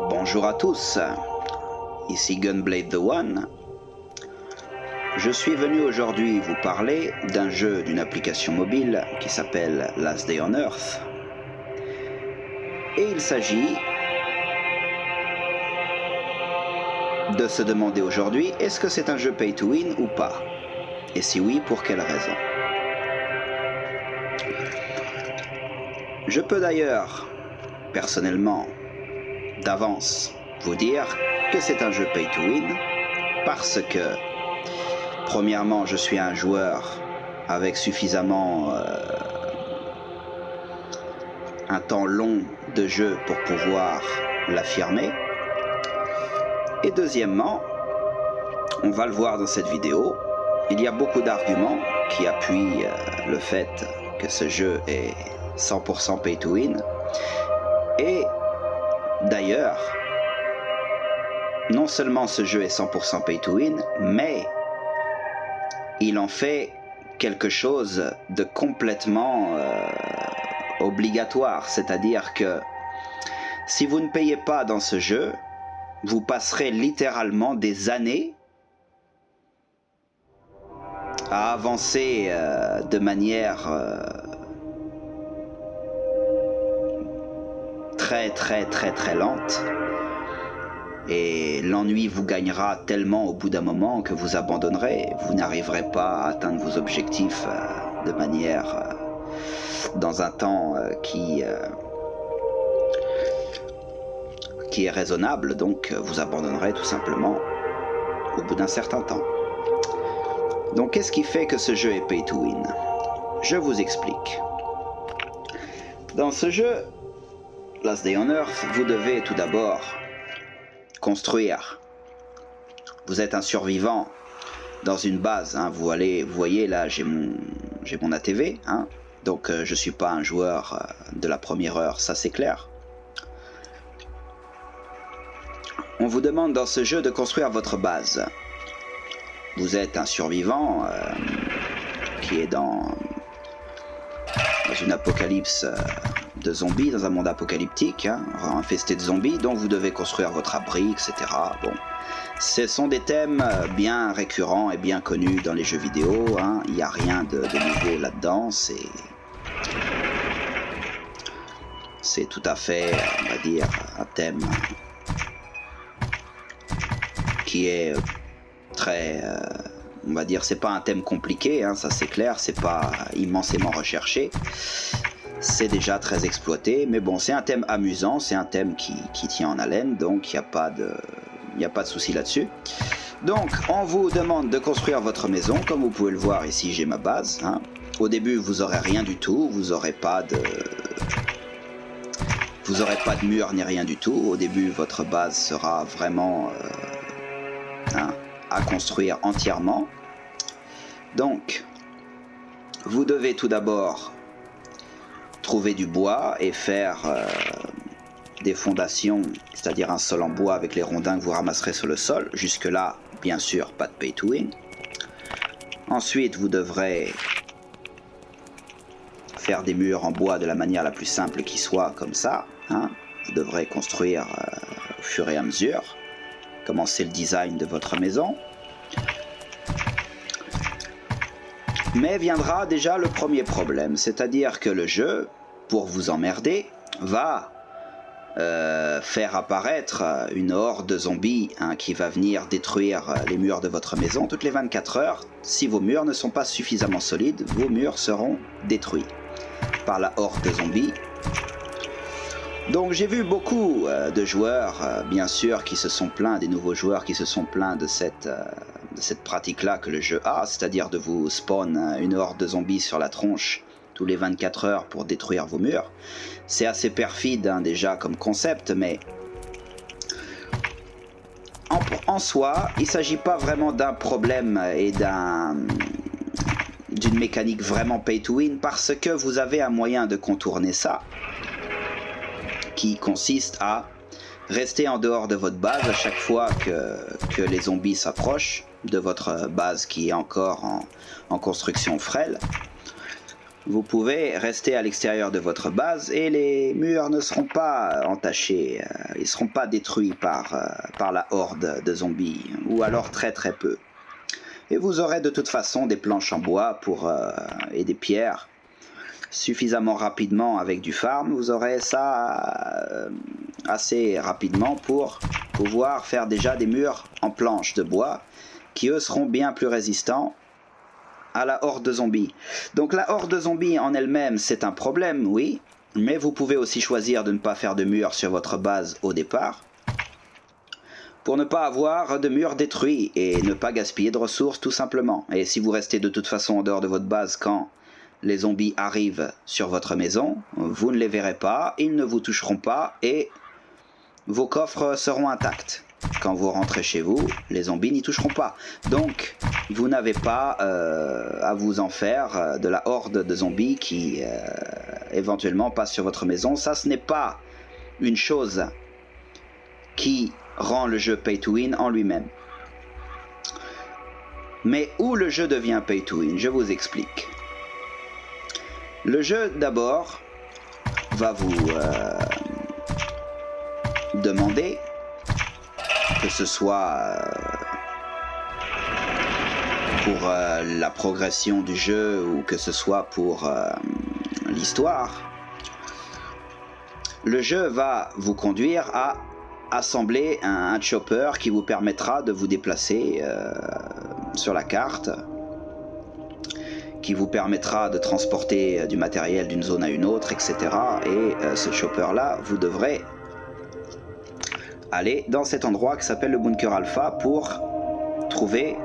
Bonjour à tous, ici Gunblade the One. Je suis venu aujourd'hui vous parler d'un jeu d'une application mobile qui s'appelle Last Day on Earth. Et il s'agit de se demander aujourd'hui, est-ce que c'est un jeu pay to win ou pas? Et si oui, pour quelle raison? Je peux d'ailleurs, personnellement, d'avance, vous dire que c'est un jeu pay to win parce que, premièrement, je suis un joueur avec suffisamment un temps long de jeu pour pouvoir l'affirmer. Et deuxièmement, on va le voir dans cette vidéo, il y a beaucoup d'arguments qui appuient le fait que ce jeu est 100% pay to win. Et d'ailleurs, non seulement ce jeu est 100% pay to win, mais il en fait quelque chose de complètement obligatoire. C'est-à-dire que si vous ne payez pas dans ce jeu, vous passerez littéralement des années à avancer de manière très lente, et l'ennui vous gagnera tellement au bout d'un moment que vous abandonnerez. Vous n'arriverez pas à atteindre vos objectifs de manière dans un temps qui est raisonnable, donc vous abandonnerez tout simplement au bout d'un certain temps. Donc qu'est-ce qui fait que ce jeu est pay to win? Je vous explique. Dans ce jeu, Last Day on Earth, vous devez tout d'abord construire. Vous êtes un survivant dans une base, hein. Vous voyez là, j'ai mon ATV, hein. Donc je suis pas un joueur de la première heure, ça c'est clair. On vous demande dans ce jeu de construire votre base. Vous êtes un survivant qui est dans une apocalypse de zombies, dans un monde apocalyptique, hein, infesté de zombies, donc vous devez construire votre abri, etc. Bon, ce sont des thèmes bien récurrents et bien connus dans les jeux vidéo, hein. Il n'y a rien de nouveau là-dedans, c'est tout à fait, on va dire, un thème qui est très, on va dire, c'est pas un thème compliqué, hein, ça c'est clair, c'est pas immensément recherché, c'est déjà très exploité, mais bon, c'est un thème amusant, c'est un thème qui tient en haleine, donc il n'y a pas de souci là-dessus. Donc on vous demande de construire votre maison, comme vous pouvez le voir ici, j'ai ma base, hein. Au début vous aurez rien du tout, vous aurez pas de mur ni rien du tout. Au début votre base sera vraiment à construire entièrement. Donc vous devez tout d'abord trouver du bois et faire des fondations, c'est-à-dire un sol en bois avec les rondins que vous ramasserez sur le sol. Jusque là, bien sûr, pas de pay to win. Ensuite vous devrez faire des murs en bois de la manière la plus simple qui soit, comme ça, hein. Vous devrez construire au fur et à mesure, commencer le design de votre maison. Mais viendra déjà le premier problème, c'est-à-dire que le jeu, pour vous emmerder, va faire apparaître une horde de zombies, hein, qui va venir détruire les murs de votre maison toutes les 24 heures. Si vos murs ne sont pas suffisamment solides, vos murs seront détruits par la horde de zombies. Donc j'ai vu beaucoup de joueurs, bien sûr, qui se sont plaints, des nouveaux joueurs qui se sont plaints de cette pratique-là que le jeu a, c'est-à-dire de vous spawn une horde de zombies sur la tronche tous les 24 heures pour détruire vos murs. C'est assez perfide, hein, déjà comme concept, mais en soi, il ne s'agit pas vraiment d'un problème et d'une mécanique vraiment pay to win, parce que vous avez un moyen de contourner ça, qui consiste à rester en dehors de votre base à chaque fois que les zombies s'approchent de votre base qui est encore en construction frêle. vous pouvez rester à l'extérieur de votre base et les murs ne seront pas entachés, ils ne seront pas détruits par la horde de zombies, ou alors très très peu. Et vous aurez de toute façon des planches en bois et des pierres. Suffisamment rapidement avec du farm, vous aurez ça assez rapidement pour pouvoir faire déjà des murs en planches de bois qui eux seront bien plus résistants à la horde de zombies. Donc la horde de zombies en elle-même c'est un problème, oui, mais vous pouvez aussi choisir de ne pas faire de murs sur votre base au départ pour ne pas avoir de murs détruits et ne pas gaspiller de ressources tout simplement. Et si vous restez de toute façon en dehors de votre base quand les zombies arrivent sur votre maison, vous ne les verrez pas, ils ne vous toucheront pas et vos coffres seront intacts. Quand vous rentrez chez vous, les zombies n'y toucheront pas. Donc, vous n'avez pas à vous en faire de la horde de zombies qui éventuellement passe sur votre maison. Ça, ce n'est pas une chose qui rend le jeu pay to win en lui-même. Mais où le jeu devient pay to win, je vous explique. Le jeu, d'abord, va vous demander, que ce soit pour la progression du jeu ou que ce soit pour l'histoire, le jeu va vous conduire à assembler un chopper qui vous permettra de vous déplacer sur la carte, qui vous permettra de transporter du matériel d'une zone à une autre, etc. Et ce chopper-là, vous devrez aller dans cet endroit qui s'appelle le Bunker Alpha pour trouver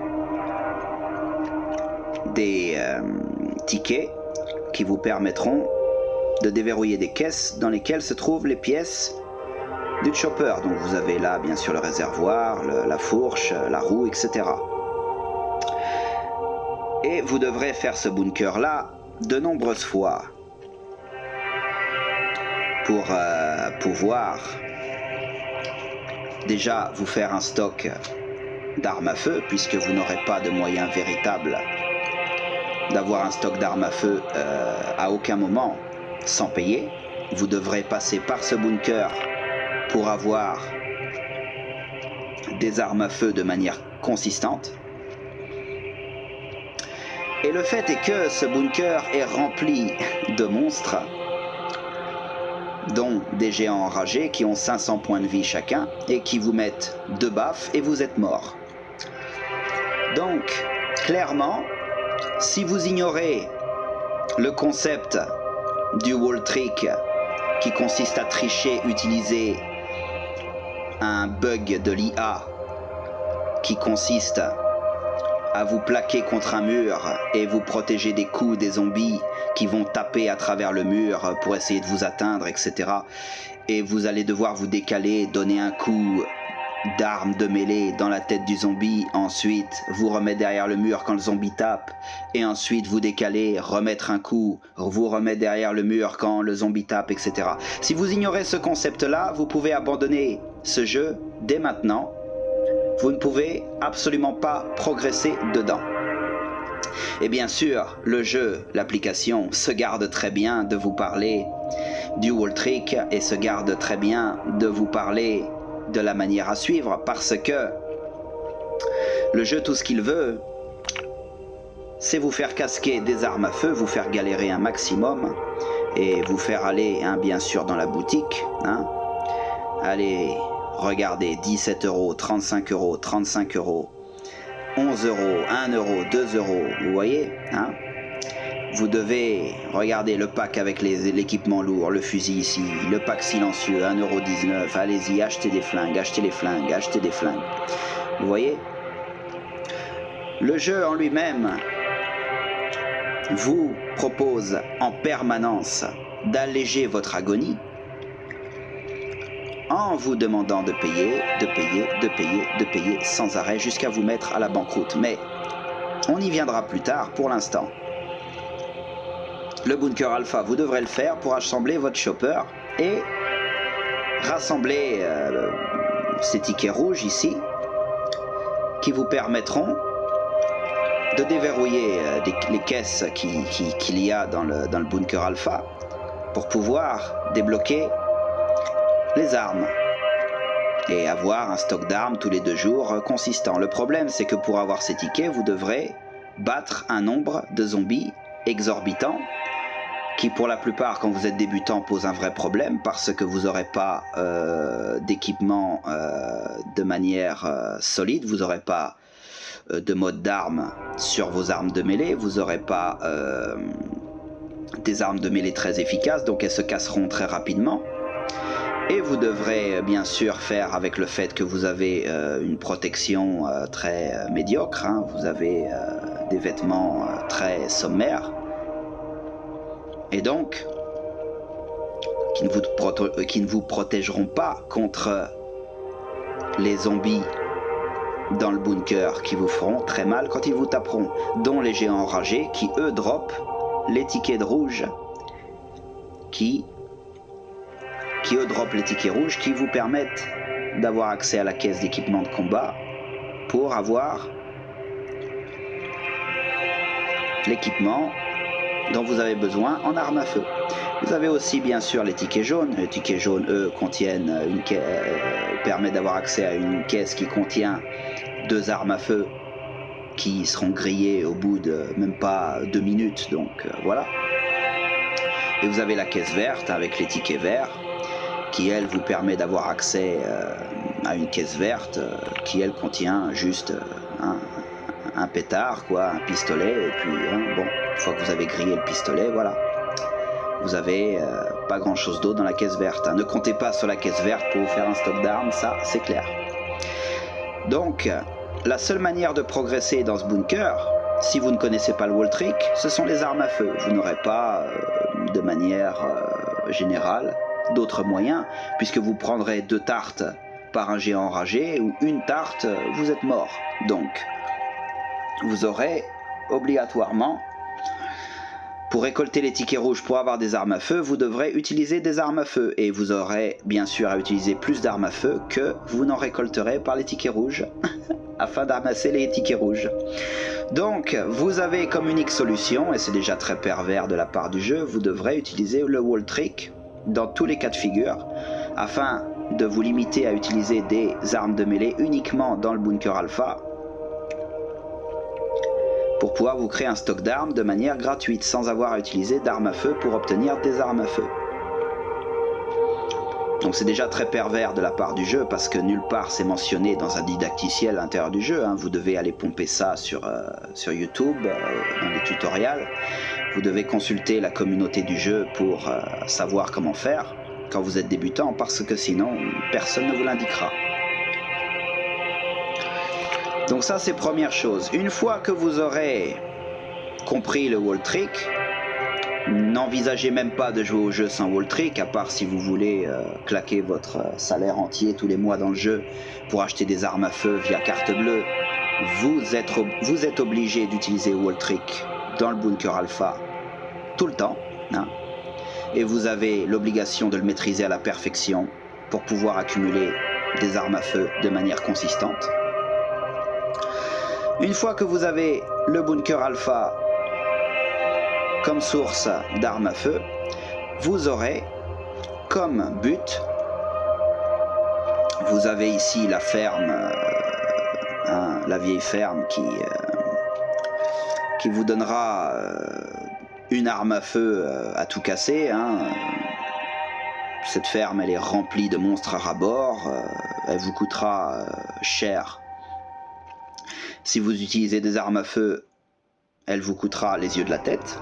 des tickets qui vous permettront de déverrouiller des caisses dans lesquelles se trouvent les pièces du chopper. Donc vous avez là bien sûr le réservoir, la fourche, la roue, etc. Et vous devrez faire ce bunker là de nombreuses fois pour pouvoir déjà vous faire un stock d'armes à feu, puisque vous n'aurez pas de moyen véritable d'avoir un stock d'armes à feu à aucun moment sans payer. Vous devrez passer par ce bunker pour avoir des armes à feu de manière consistante. Et le fait est que ce bunker est rempli de monstres, dont des géants enragés qui ont 500 points de vie chacun et qui vous mettent 2 baffes et vous êtes mort. Donc, clairement, si vous ignorez le concept du wall trick qui consiste à tricher, utiliser un bug de l'IA qui consiste à vous plaquer contre un mur et vous protéger des coups des zombies qui vont taper à travers le mur pour essayer de vous atteindre, etc. Et vous allez devoir vous décaler, donner un coup d'arme de mêlée dans la tête du zombie, ensuite vous remettre derrière le mur quand le zombie tape, et ensuite vous décaler, remettre un coup, vous remettre derrière le mur quand le zombie tape, etc. Si vous ignorez ce concept-là, vous pouvez abandonner ce jeu dès maintenant. Vous ne pouvez absolument pas progresser dedans. Et bien sûr, le jeu, l'application, se garde très bien de vous parler du wall trick et se garde très bien de vous parler de la manière à suivre, parce que le jeu, tout ce qu'il veut, c'est vous faire casquer des armes à feu, vous faire galérer un maximum et vous faire aller, bien sûr, dans la boutique. Allez, regardez, 17 €, 35 €, 35 €, 11 €, 1 €, 2 €, vous voyez, Vous devez regarder le pack avec l'équipement lourd, le fusil ici, le pack silencieux, 1,19 €, allez-y, achetez des flingues, achetez les flingues, achetez des flingues. Vous voyez? Le jeu en lui-même vous propose en permanence d'alléger votre agonie en vous demandant de payer, de payer, de payer, de payer sans arrêt jusqu'à vous mettre à la banqueroute. Mais on y viendra plus tard. Pour l'instant, le Bunker Alpha, vous devrez le faire pour assembler votre chopper et rassembler ces tickets rouges ici qui vous permettront de déverrouiller les caisses qu'il y a dans le bunker alpha pour pouvoir débloquer les armes et avoir un stock d'armes tous les 2 jours consistant. Le problème, c'est que pour avoir ces tickets, vous devrez battre un nombre de zombies exorbitant qui, pour la plupart, quand vous êtes débutant, pose un vrai problème parce que vous n'aurez pas d'équipement de manière solide, vous n'aurez pas de mode d'armes sur vos armes de mêlée, vous n'aurez pas des armes de mêlée très efficaces, donc elles se casseront très rapidement. Et vous devrez bien sûr faire avec le fait que vous avez une protection très médiocre, hein. Vous avez des vêtements très sommaires, et donc qui ne vous protégeront pas contre les zombies dans le bunker, qui vous feront très mal quand ils vous taperont, dont les géants enragés qui eux dropent les tickets de rouge qui eux dropent les tickets rouges qui vous permettent d'avoir accès à la caisse d'équipement de combat pour avoir l'équipement dont vous avez besoin en armes à feu. Vous avez aussi bien sûr les tickets jaunes. Les tickets jaunes, eux, contiennent permettent d'avoir accès à une caisse qui contient 2 armes à feu qui seront grillées au bout de même pas 2 minutes, donc voilà. Et vous avez la caisse verte avec les tickets verts qui, elle, vous permet d'avoir accès à une caisse verte qui, elle, contient juste un pétard, quoi, un pistolet, et puis, bon, une fois que vous avez grillé le pistolet, voilà. Vous avez pas grand chose d'autre dans la caisse verte, hein. Ne comptez pas sur la caisse verte pour vous faire un stock d'armes, ça, c'est clair. Donc, la seule manière de progresser dans ce bunker, si vous ne connaissez pas le wall trick, ce sont les armes à feu. Vous n'aurez pas, de manière générale, d'autres moyens, puisque vous prendrez 2 tartes par un géant enragé, ou une tarte, vous êtes mort. Donc, vous aurez obligatoirement, pour récolter les tickets rouges pour avoir des armes à feu, vous devrez utiliser des armes à feu, et vous aurez bien sûr à utiliser plus d'armes à feu que vous n'en récolterez par les tickets rouges, afin d'amasser les tickets rouges. Donc, vous avez comme unique solution, et c'est déjà très pervers de la part du jeu, vous devrez utiliser le wall trick dans tous les cas de figure, afin de vous limiter à utiliser des armes de mêlée uniquement dans le bunker alpha, pour pouvoir vous créer un stock d'armes de manière gratuite, sans avoir à utiliser d'armes à feu pour obtenir des armes à feu. Donc c'est déjà très pervers de la part du jeu, parce que nulle part c'est mentionné dans un didacticiel à l'intérieur du jeu, hein. Vous devez aller pomper ça sur YouTube, dans les tutoriels. Vous devez consulter la communauté du jeu pour savoir comment faire quand vous êtes débutant, parce que sinon personne ne vous l'indiquera. Donc ça, c'est première chose. Une fois que vous aurez compris le wall trick, n'envisagez même pas de jouer au jeu sans wall trick, à part si vous voulez claquer votre salaire entier tous les mois dans le jeu pour acheter des armes à feu via carte bleue. Vous êtes obligé d'utiliser wall trick dans le bunker alpha tout le temps, hein, et vous avez l'obligation de le maîtriser à la perfection pour pouvoir accumuler des armes à feu de manière consistante. Une fois que vous avez le bunker alpha comme source d'armes à feu, vous aurez comme but, vous avez ici la ferme, la vieille ferme qui vous donnera une arme à feu à tout casser, hein. Cette ferme, elle est remplie de monstres à ras-bord, elle vous coûtera cher. Si vous utilisez des armes à feu, elle vous coûtera les yeux de la tête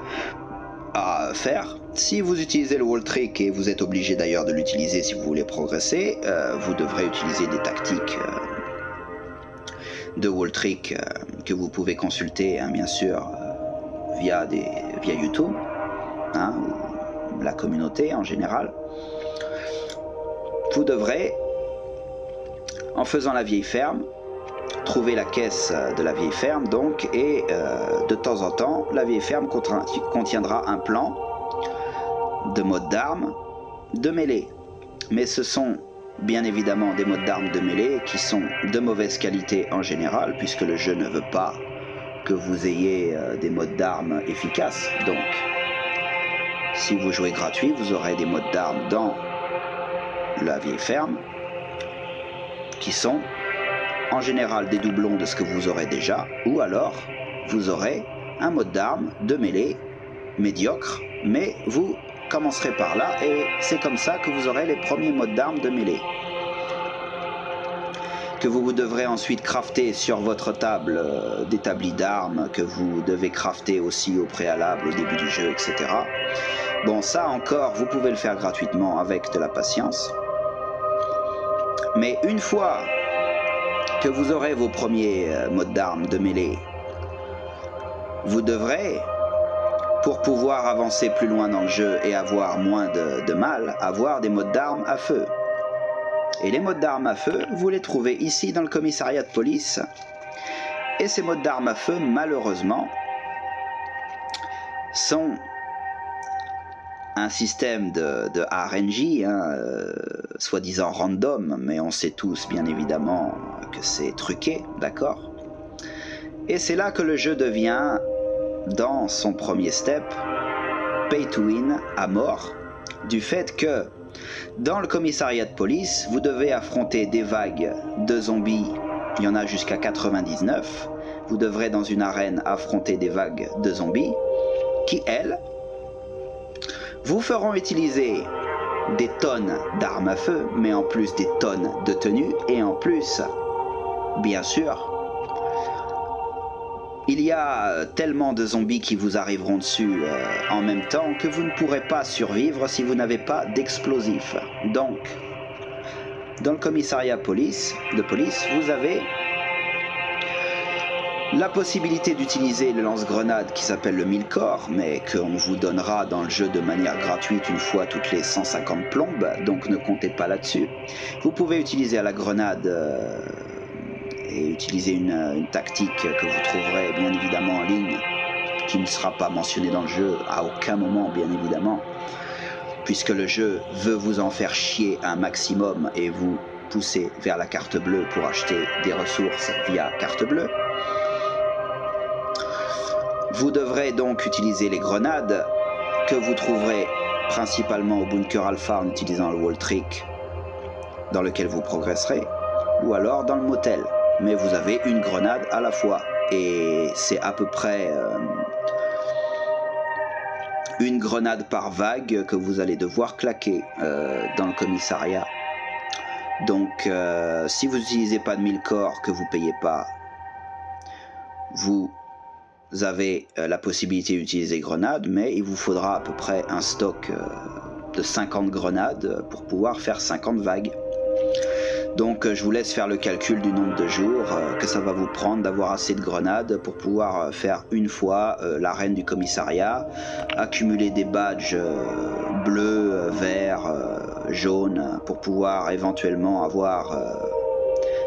à faire. Si vous utilisez le wall trick, et vous êtes obligé d'ailleurs de l'utiliser si vous voulez progresser, vous devrez utiliser des tactiques de wall trick que vous pouvez consulter, hein, bien sûr, via YouTube, hein, ou la communauté en général. Vous devrez, en faisant la vieille ferme, trouver la caisse de la vieille ferme, donc, et de temps en temps, la vieille ferme contiendra un plan de mode d'armes de mêlée. Mais ce sont bien évidemment des modes d'armes de mêlée qui sont de mauvaise qualité en général, puisque le jeu ne veut pas que vous ayez des modes d'armes efficaces. Donc, si vous jouez gratuit, vous aurez des modes d'armes dans la vieille ferme, qui sont en général des doublons de ce que vous aurez déjà, ou alors vous aurez un mode d'armes de mêlée médiocre, mais vous commencerez par là et c'est comme ça que vous aurez les premiers modes d'armes de mêlée que vous devrez ensuite crafter sur votre table d'établi d'armes, que vous devez crafter aussi au préalable au début du jeu, etc. Bon, ça encore, vous pouvez le faire gratuitement avec de la patience. Mais une fois que vous aurez vos premiers modes d'armes de mêlée, vous devrez, pour pouvoir avancer plus loin dans le jeu et avoir moins de mal, avoir des modes d'armes à feu. Et les modes d'armes à feu, vous les trouvez ici dans le commissariat de police. Et ces modes d'armes à feu, malheureusement, sont un système de RNG, soi-disant random, mais on sait tous bien évidemment que c'est truqué, d'accord? Et c'est là que le jeu devient, dans son premier step, pay to win à mort, du fait que dans le commissariat de police, vous devez affronter des vagues de zombies, il y en a jusqu'à 99, vous devrez dans une arène affronter des vagues de zombies, qui elles, vous feront utiliser des tonnes d'armes à feu, mais en plus des tonnes de tenues, et en plus, bien sûr, il y a tellement de zombies qui vous arriveront dessus en même temps que vous ne pourrez pas survivre si vous n'avez pas d'explosifs. Donc, dans le commissariat de police, vous avez la possibilité d'utiliser le lance-grenade qui s'appelle le 1000 corps, mais qu'on vous donnera dans le jeu de manière gratuite une fois toutes les 150 plombes, donc ne comptez pas là-dessus. Vous pouvez utiliser à la grenade et utiliser une tactique que vous trouverez bien évidemment en ligne, qui ne sera pas mentionnée dans le jeu à aucun moment bien évidemment, puisque le jeu veut vous en faire chier un maximum et vous pousser vers la carte bleue pour acheter des ressources via carte bleue. Vous devrez donc utiliser les grenades que vous trouverez principalement au bunker alpha en utilisant le wall trick dans lequel vous progresserez, ou alors dans le motel. Mais vous avez une grenade à la fois et c'est à peu près une grenade par vague que vous allez devoir claquer dans le commissariat. Donc si vous n'utilisez pas de 1000 corps que vous payez pas, vous avez la possibilité d'utiliser grenades, mais il vous faudra à peu près un stock de 50 grenades pour pouvoir faire 50 vagues. Donc je vous laisse faire le calcul du nombre de jours que ça va vous prendre d'avoir assez de grenades pour pouvoir faire une fois l'arène du commissariat, accumuler des badges bleus, verts, jaunes, pour pouvoir éventuellement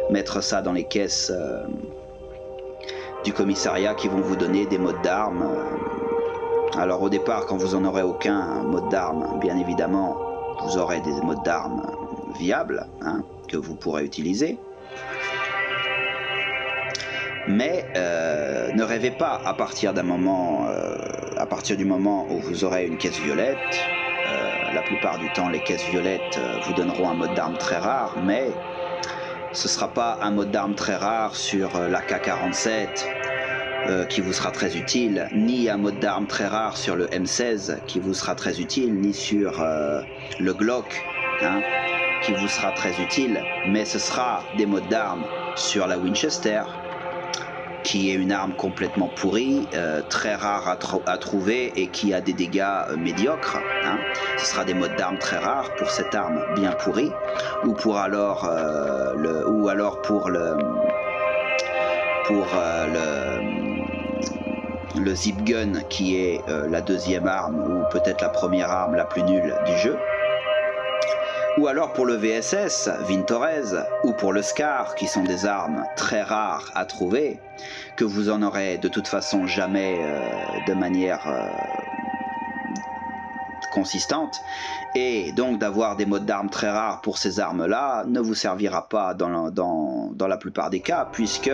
mettre ça dans les caisses du commissariat qui vont vous donner des modes d'armes. Alors au départ, quand vous en aurez aucun mode d'armes, bien évidemment, vous aurez des modes d'armes viables, que vous pourrez utiliser. Mais ne rêvez pas à partir du moment où vous aurez une caisse violette. La plupart du temps, les caisses violettes vous donneront un mode d'arme très rare, mais ce ne sera pas un mode d'arme très rare sur l'AK-47 qui vous sera très utile, ni un mode d'arme très rare sur le M16 qui vous sera très utile, ni sur le Glock qui vous sera très utile, mais ce sera des modes d'armes sur la Winchester, qui est une arme complètement pourrie, très rare à trouver et qui a des dégâts médiocres. Ce sera des modes d'armes très rares pour cette arme bien pourrie, ou pour alors le zip gun qui est la deuxième arme ou peut-être la première arme la plus nulle du jeu. Ou alors pour le VSS, Vintorez, ou pour le Scar, qui sont des armes très rares à trouver, que vous en aurez de toute façon jamais de manière consistante. Et donc d'avoir des modes d'armes très rares pour ces armes-là ne vous servira pas dans la plupart des cas, puisque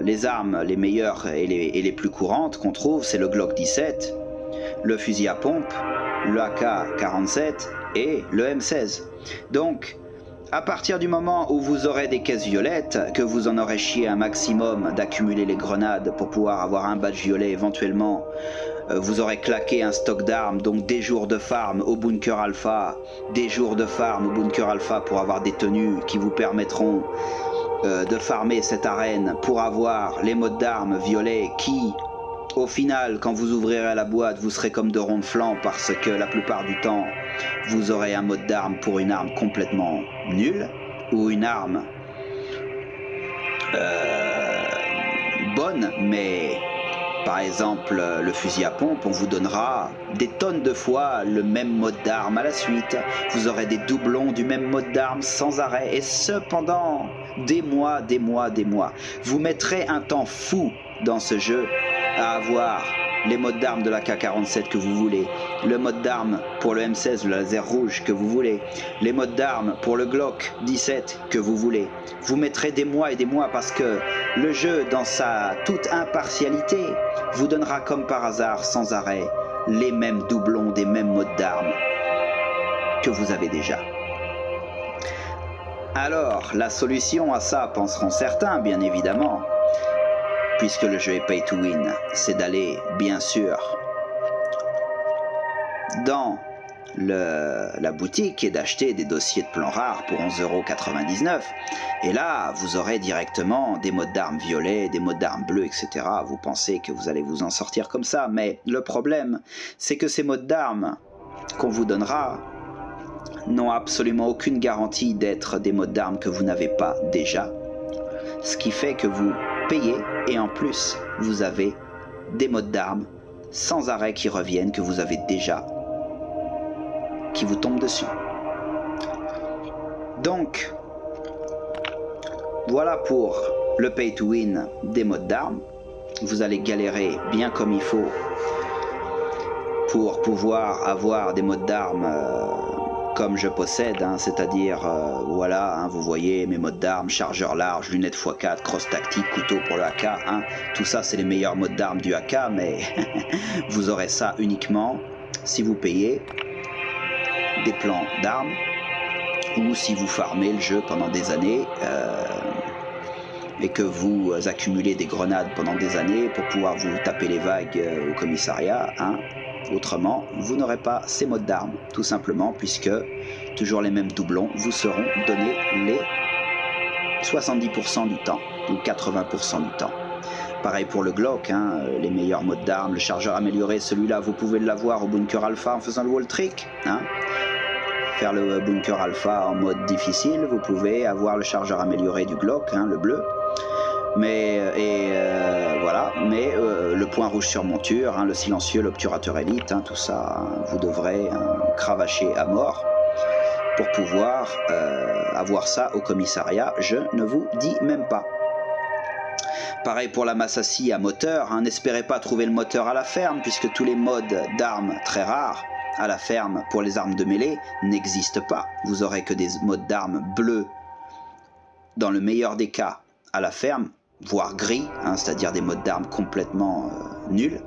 les armes les meilleures et les plus courantes qu'on trouve, c'est le Glock 17, le fusil à pompe, le AK-47 et le M16. Donc, à partir du moment où vous aurez des caisses violettes, que vous en aurez chié un maximum d'accumuler les grenades pour pouvoir avoir un badge violet éventuellement, vous aurez claqué un stock d'armes, donc des jours de farm au bunker alpha, des jours de farm au bunker alpha pour avoir des tenues qui vous permettront de farmer cette arène pour avoir les modes d'armes violets qui, au final, quand vous ouvrirez la boîte, vous serez comme de ronds de flanc parce que la plupart du temps, vous aurez un mode d'arme pour une arme complètement nulle ou une arme bonne, mais par exemple le fusil à pompe, on vous donnera des tonnes de fois le même mode d'arme à la suite. Vous aurez des doublons du même mode d'arme sans arrêt et cependant des mois. Vous mettrez un temps fou dans ce jeu à avoir les modes d'armes de la K47 que vous voulez, le mode d'armes pour le M16, le laser rouge que vous voulez, les modes d'armes pour le Glock 17 que vous voulez. Vous mettrez des mois et des mois parce que le jeu, dans sa toute impartialité, vous donnera comme par hasard, sans arrêt, les mêmes doublons des mêmes modes d'armes que vous avez déjà. Alors, la solution à ça, penseront certains, bien évidemment, puisque le jeu est pay to win, c'est d'aller, bien sûr, dans la boutique et d'acheter des dossiers de plans rares pour 11,99 €. Et là, vous aurez directement des modes d'armes violets, des modes d'armes bleus, etc. Vous pensez que vous allez vous en sortir comme ça, mais le problème, c'est que ces modes d'armes qu'on vous donnera n'ont absolument aucune garantie d'être des modes d'armes que vous n'avez pas déjà. Ce qui fait que vous payez et en plus vous avez des modes d'armes sans arrêt qui reviennent, que vous avez déjà, qui vous tombent dessus. Donc voilà pour le pay to win des modes d'armes. Vous allez galérer bien comme il faut pour pouvoir avoir des modes d'armes comme je possède, hein, c'est-à-dire voilà, hein, vous voyez mes modes d'armes, chargeur large, lunettes x4, crosse tactique, couteau pour le AK, hein, tout ça c'est les meilleurs modes d'armes du AK, mais vous aurez ça uniquement si vous payez des plans d'armes ou si vous farmez le jeu pendant des années et que vous accumulez des grenades pendant des années pour pouvoir vous taper les vagues au commissariat, hein. Autrement, vous n'aurez pas ces modes d'armes, tout simplement, puisque toujours les mêmes doublons vous seront donnés les 70% du temps, ou 80% du temps. Pareil pour le Glock, hein, les meilleurs modes d'armes, le chargeur amélioré, celui-là, vous pouvez l'avoir au bunker alpha en faisant le wall trick, hein. Faire le bunker alpha en mode difficile, vous pouvez avoir le chargeur amélioré du Glock, hein, le bleu. Mais voilà, mais le point rouge sur monture, hein, le silencieux, l'obturateur élite, hein, tout ça, hein, vous devrez cravacher à mort pour pouvoir avoir ça au commissariat, je ne vous dis même pas. Pareil pour la Massassi à moteur, hein, n'espérez pas trouver le moteur à la ferme puisque tous les modes d'armes très rares à la ferme pour les armes de mêlée n'existent pas. Vous aurez que des modes d'armes bleus dans le meilleur des cas à la ferme, voire gris, hein, c'est-à-dire des modes d'armes complètement nuls.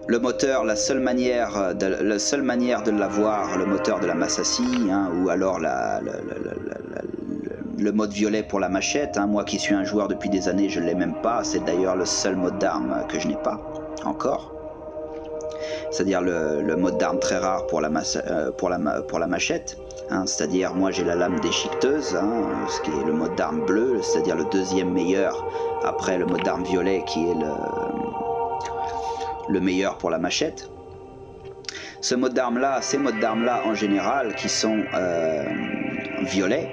Le moteur, la seule manière de l'avoir, le moteur de la Massassi, hein, ou alors le mode violet pour la machette, hein, moi qui suis un joueur depuis des années, je ne l'ai même pas, c'est d'ailleurs le seul mode d'arme que je n'ai pas encore. C'est-à-dire le mode d'arme très rare pour la machette. Hein, c'est-à-dire moi j'ai la lame déchiqueteuse, hein, ce qui est le mode d'arme bleu, c'est-à-dire le deuxième meilleur après le mode d'arme violet qui est le meilleur pour la machette. Ce mode d'arme là, ces modes d'arme là en général qui sont violets,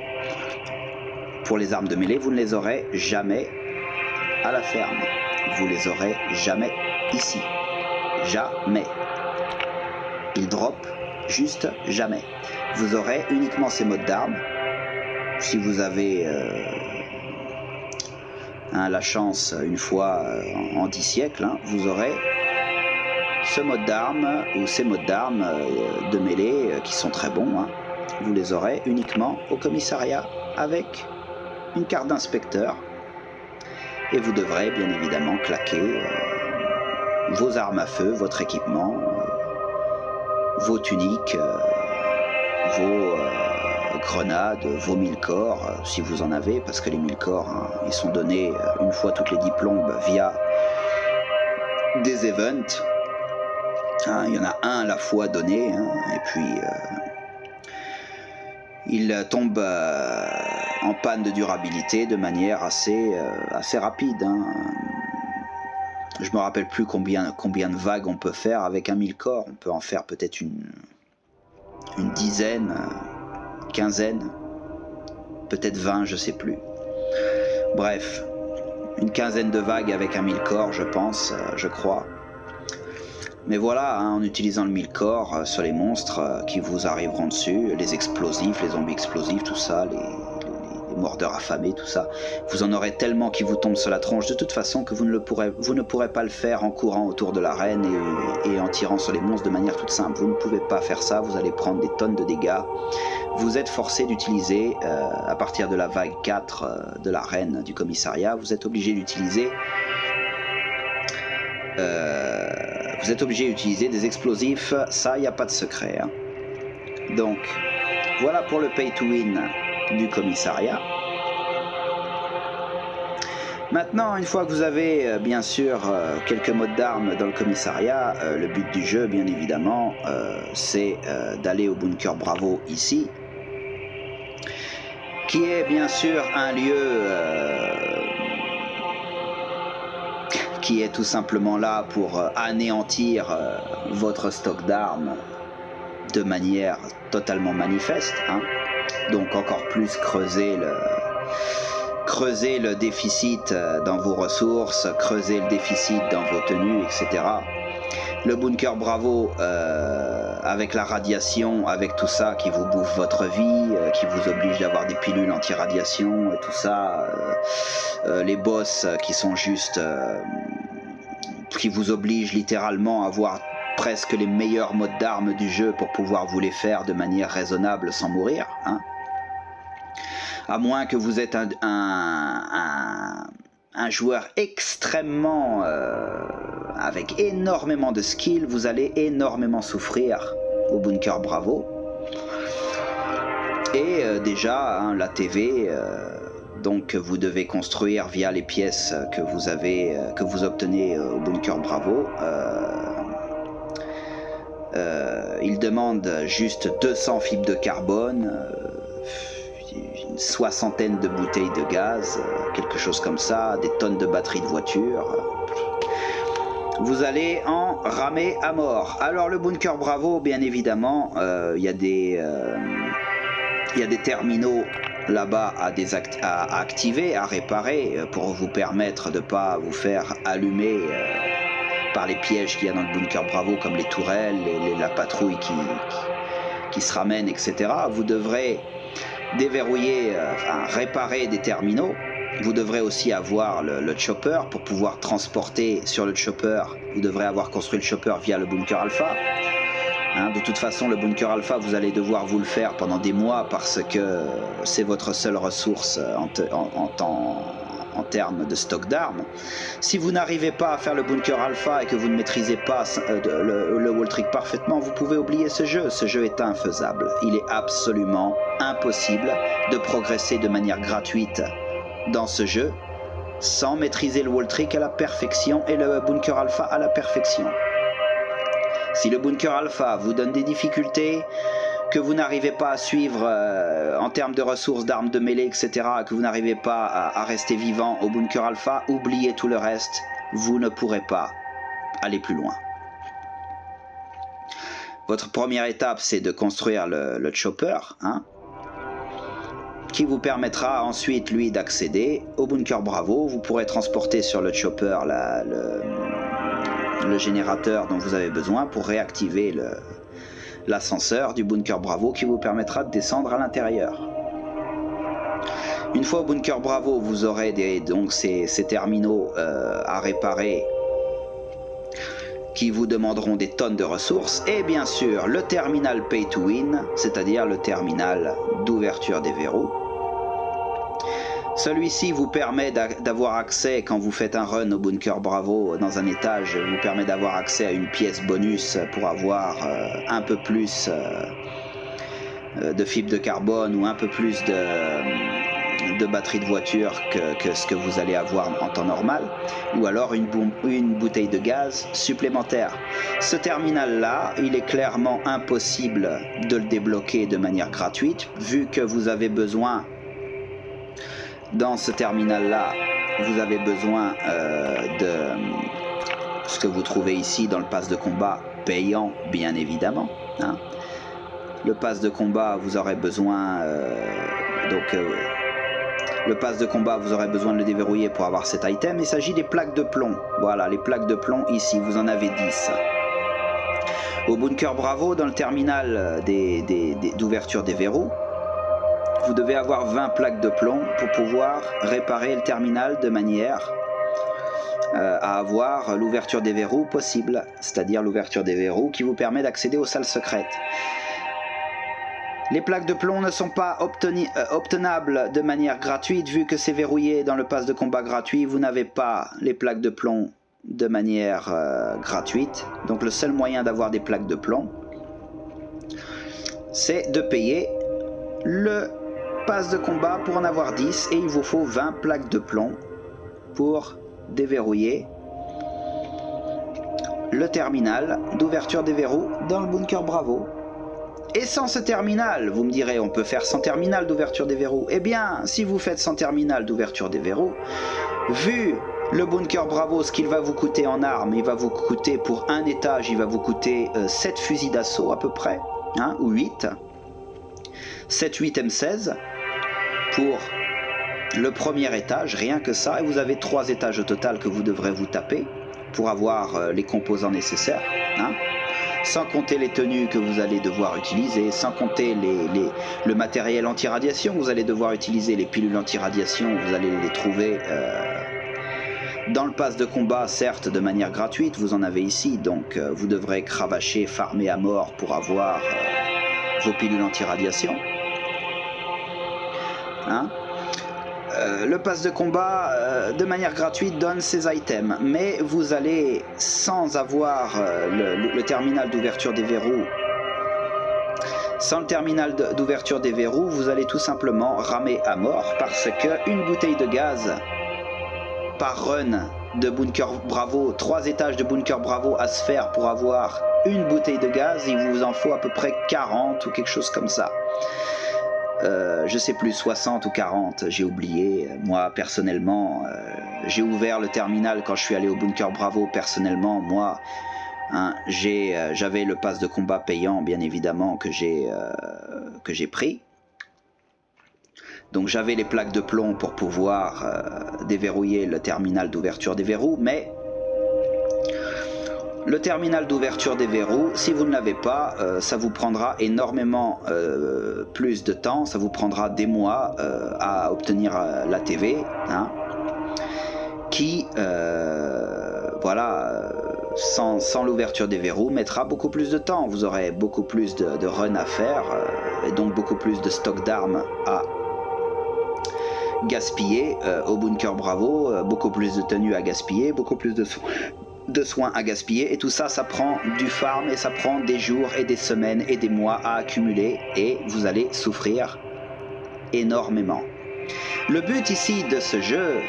pour les armes de mêlée, vous ne les aurez jamais à la ferme. Vous les aurez jamais ici. Jamais. Ils drop juste jamais. Vous aurez uniquement ces modes d'armes. Si vous avez la chance une fois en 10 siècles, hein, vous aurez ce mode d'armes ou ces modes d'armes de mêlée qui sont très bons. Hein. Vous les aurez uniquement au commissariat avec une carte d'inspecteur et vous devrez bien évidemment claquer vos armes à feu, votre équipement, vos tuniques, vos grenades, vos 1000 corps, si vous en avez, parce que les 1000 corps, hein, ils sont donnés une fois toutes les 10 plombes via des events. Hein, il y en a un à la fois donné, hein, et puis il tombe en panne de durabilité de manière assez rapide. Hein. Je me rappelle plus combien de vagues on peut faire avec un 1000 corps. On peut en faire peut-être une dizaine, quinzaine, peut-être 20, je sais plus. Bref, une quinzaine de vagues avec un 1000 corps, je pense, je crois. Mais voilà, hein, en utilisant le 1000 corps sur les monstres qui vous arriveront dessus, les explosifs, les zombies explosifs, tout ça, les mordeurs affamés, tout ça, vous en aurez tellement qui vous tombent sur la tronche de toute façon que vous ne pourrez pas le faire en courant autour de l'arène et en tirant sur les monstres de manière toute simple. Vous ne pouvez pas faire ça, vous allez prendre des tonnes de dégâts. Vous êtes forcé d'utiliser, à partir de la vague 4 de l'arène du commissariat, vous êtes obligé d'utiliser des explosifs, ça, il n'y a pas de secret. Hein. Donc, voilà pour le pay to win du commissariat. Maintenant, une fois que vous avez bien sûr quelques modes d'armes dans le commissariat, le but du jeu, bien évidemment, c'est d'aller au bunker Bravo ici, qui est bien sûr un lieu qui est tout simplement là pour anéantir votre stock d'armes de manière totalement manifeste. Hein. Donc encore plus creuser le déficit dans vos ressources, creuser le déficit dans vos tenues, etc. Le bunker Bravo, avec la radiation, avec tout ça qui vous bouffe votre vie, qui vous oblige d'avoir des pilules anti-radiation et tout ça, les boss qui sont juste... qui vous obligent littéralement à avoir presque les meilleurs modes d'armes du jeu pour pouvoir vous les faire de manière raisonnable sans mourir. Hein. À moins que vous êtes un joueur extrêmement... avec énormément de skill, vous allez énormément souffrir au bunker Bravo. Et déjà, hein, la TV... donc vous devez construire via les pièces que vous obtenez au bunker Bravo. Il demande juste 200 fibres de carbone, une soixantaine de bouteilles de gaz, quelque chose comme ça, des tonnes de batteries de voiture. Vous allez en ramer à mort. Alors le bunker Bravo, bien évidemment, il y a des terminaux là-bas à activer, à réparer, pour vous permettre de ne pas vous faire allumer par les pièges qu'il y a dans le bunker Bravo, comme les tourelles, la patrouille qui se ramène, etc. Vous devrez déverrouiller, réparer des terminaux. Vous devrez aussi avoir le chopper pour pouvoir transporter sur le chopper. Vous devrez avoir construit le chopper via le bunker Alpha. Hein, de toute façon, le bunker Alpha, vous allez devoir vous le faire pendant des mois parce que c'est votre seule ressource en termes de stock d'armes. Si vous n'arrivez pas à faire le bunker Alpha et que vous ne maîtrisez pas le wall trick parfaitement, vous pouvez oublier ce jeu. Ce jeu est infaisable. Il est absolument impossible de progresser de manière gratuite dans ce jeu sans maîtriser le wall trick à la perfection et le bunker Alpha à la perfection. Si le bunker Alpha vous donne des difficultés, que vous n'arrivez pas à suivre en termes de ressources, d'armes de mêlée, etc., que vous n'arrivez pas à rester vivant au bunker Alpha, oubliez tout le reste, vous ne pourrez pas aller plus loin. Votre première étape, c'est de construire le chopper, hein, qui vous permettra ensuite, lui, d'accéder au bunker Bravo. Vous pourrez transporter sur le chopper le générateur dont vous avez besoin pour réactiver l'ascenseur du bunker Bravo qui vous permettra de descendre à l'intérieur. Une fois au bunker Bravo, vous aurez donc ces terminaux à réparer qui vous demanderont des tonnes de ressources et bien sûr le terminal Pay to Win, c'est-à-dire le terminal d'ouverture des verrous. Celui-ci vous permet d'avoir accès, quand vous faites un run au bunker Bravo dans un étage, vous permet d'avoir accès à une pièce bonus pour avoir un peu plus de fibre de carbone ou un peu plus de batterie de voiture que ce que vous allez avoir en temps normal, ou alors une bouteille de gaz supplémentaire. Ce terminal-là, il est clairement impossible de le débloquer de manière gratuite, vu que vous avez besoin, dans ce terminal-là, vous avez besoin de ce que vous trouvez ici dans le pass de combat, payant bien évidemment. Hein. Le pass de combat, vous aurez besoin le pass de combat, vous aurez besoin de le déverrouiller pour avoir cet item. Il s'agit des plaques de plomb. Voilà, les plaques de plomb ici, vous en avez 10. Au bunker Bravo, dans le terminal d'ouverture des verrous, vous devez avoir 20 plaques de plomb pour pouvoir réparer le terminal de manière à avoir l'ouverture des verrous possible, c'est-à-dire l'ouverture des verrous qui vous permet d'accéder aux salles secrètes. Les plaques de plomb ne sont pas obtenables de manière gratuite, vu que c'est verrouillé dans le pass de combat gratuit. Vous n'avez pas les plaques de plomb de manière gratuite. Donc le seul moyen d'avoir des plaques de plomb, c'est de payer le pass de combat pour en avoir 10. Et il vous faut 20 plaques de plomb pour déverrouiller le terminal d'ouverture des verrous dans le bunker Bravo. Et sans ce terminal, vous me direz, on peut faire sans terminal d'ouverture des verrous. Eh bien, si vous faites sans terminal d'ouverture des verrous, vu le bunker Bravo, ce qu'il va vous coûter en armes, il va vous coûter pour un étage, il va vous coûter 7 fusils d'assaut à peu près, hein, ou 8. 7-8 M16 pour le premier étage, rien que ça. Et vous avez 3 étages au total que vous devrez vous taper pour avoir les composants nécessaires, hein. Sans compter les tenues que vous allez devoir utiliser, sans compter le matériel anti-radiation que vous allez devoir utiliser, les pilules anti-radiation, vous allez les trouver dans le pass de combat, certes de manière gratuite, vous en avez ici, donc vous devrez cravacher, farmer à mort pour avoir vos pilules anti-radiation. Hein? Le pass de combat de manière gratuite donne ces items, mais vous allez, sans avoir le terminal d'ouverture des verrous, vous allez tout simplement ramer à mort, parce qu'une bouteille de gaz par run de bunker Bravo, 3 étages de bunker Bravo à se faire pour avoir une bouteille de gaz, il vous en faut à peu près 40 ou quelque chose comme ça. Je sais plus, 60 ou 40, j'ai oublié. Moi, personnellement, j'ai ouvert le terminal quand je suis allé au bunker Bravo. Personnellement, moi, hein, j'avais le pass de combat payant, bien évidemment, que j'ai pris. Donc j'avais les plaques de plomb pour pouvoir déverrouiller le terminal d'ouverture des verrous, mais le terminal d'ouverture des verrous, si vous ne l'avez pas, ça vous prendra énormément plus de temps, ça vous prendra des mois à obtenir la TV, hein, qui, voilà, sans l'ouverture des verrous, mettra beaucoup plus de temps. Vous aurez beaucoup plus de run à faire, et donc beaucoup plus de stock d'armes à gaspiller au bunker Bravo, beaucoup plus de tenues à gaspiller, beaucoup plus de soins à gaspiller, et tout ça, ça prend du farm et ça prend des jours et des semaines et des mois à accumuler, et vous allez souffrir énormément. Le but ici de ce jeu,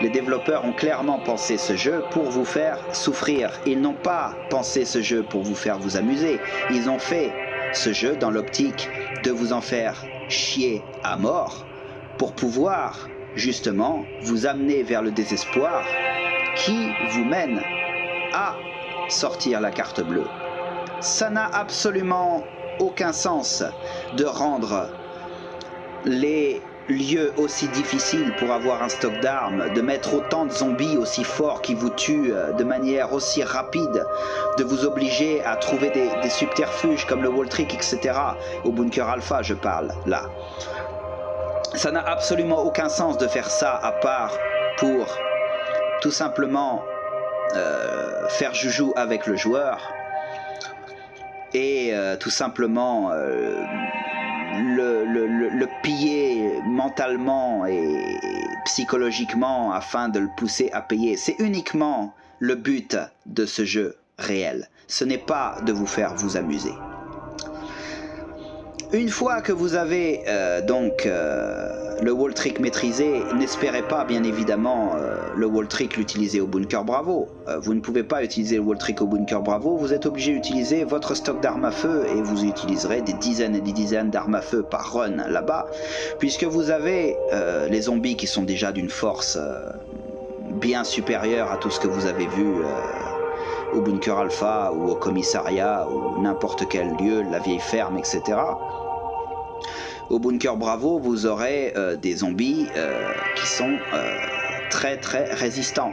les développeurs ont clairement pensé ce jeu pour vous faire souffrir. Ils n'ont pas pensé ce jeu pour vous faire vous amuser. Ils ont fait ce jeu dans l'optique de vous en faire chier à mort pour pouvoir justement vous amener vers le désespoir qui vous mène à sortir la carte bleue. Ça n'a absolument aucun sens de rendre les lieux aussi difficiles pour avoir un stock d'armes, de mettre autant de zombies aussi forts qui vous tuent de manière aussi rapide, de vous obliger à trouver des subterfuges comme le wall trick, etc. Au bunker alpha, je parle là. Ça n'a absolument aucun sens de faire ça, à part pour tout simplement faire joujou avec le joueur et tout simplement le piller mentalement et psychologiquement afin de le pousser à payer. C'est uniquement le but de ce jeu réel. Ce n'est pas de vous faire vous amuser. Une fois que vous avez le wall trick maîtrisé, n'espérez pas bien évidemment le wall trick l'utiliser au bunker Bravo. Vous ne pouvez pas utiliser le wall trick au bunker Bravo, vous êtes obligé d'utiliser votre stock d'armes à feu et vous utiliserez des dizaines et des dizaines d'armes à feu par run là-bas, puisque vous avez les zombies qui sont déjà d'une force bien supérieure à tout ce que vous avez vu au bunker Alpha ou au commissariat ou n'importe quel lieu, la vieille ferme, etc. Au bunker Bravo, vous aurez des zombies qui sont très très résistants.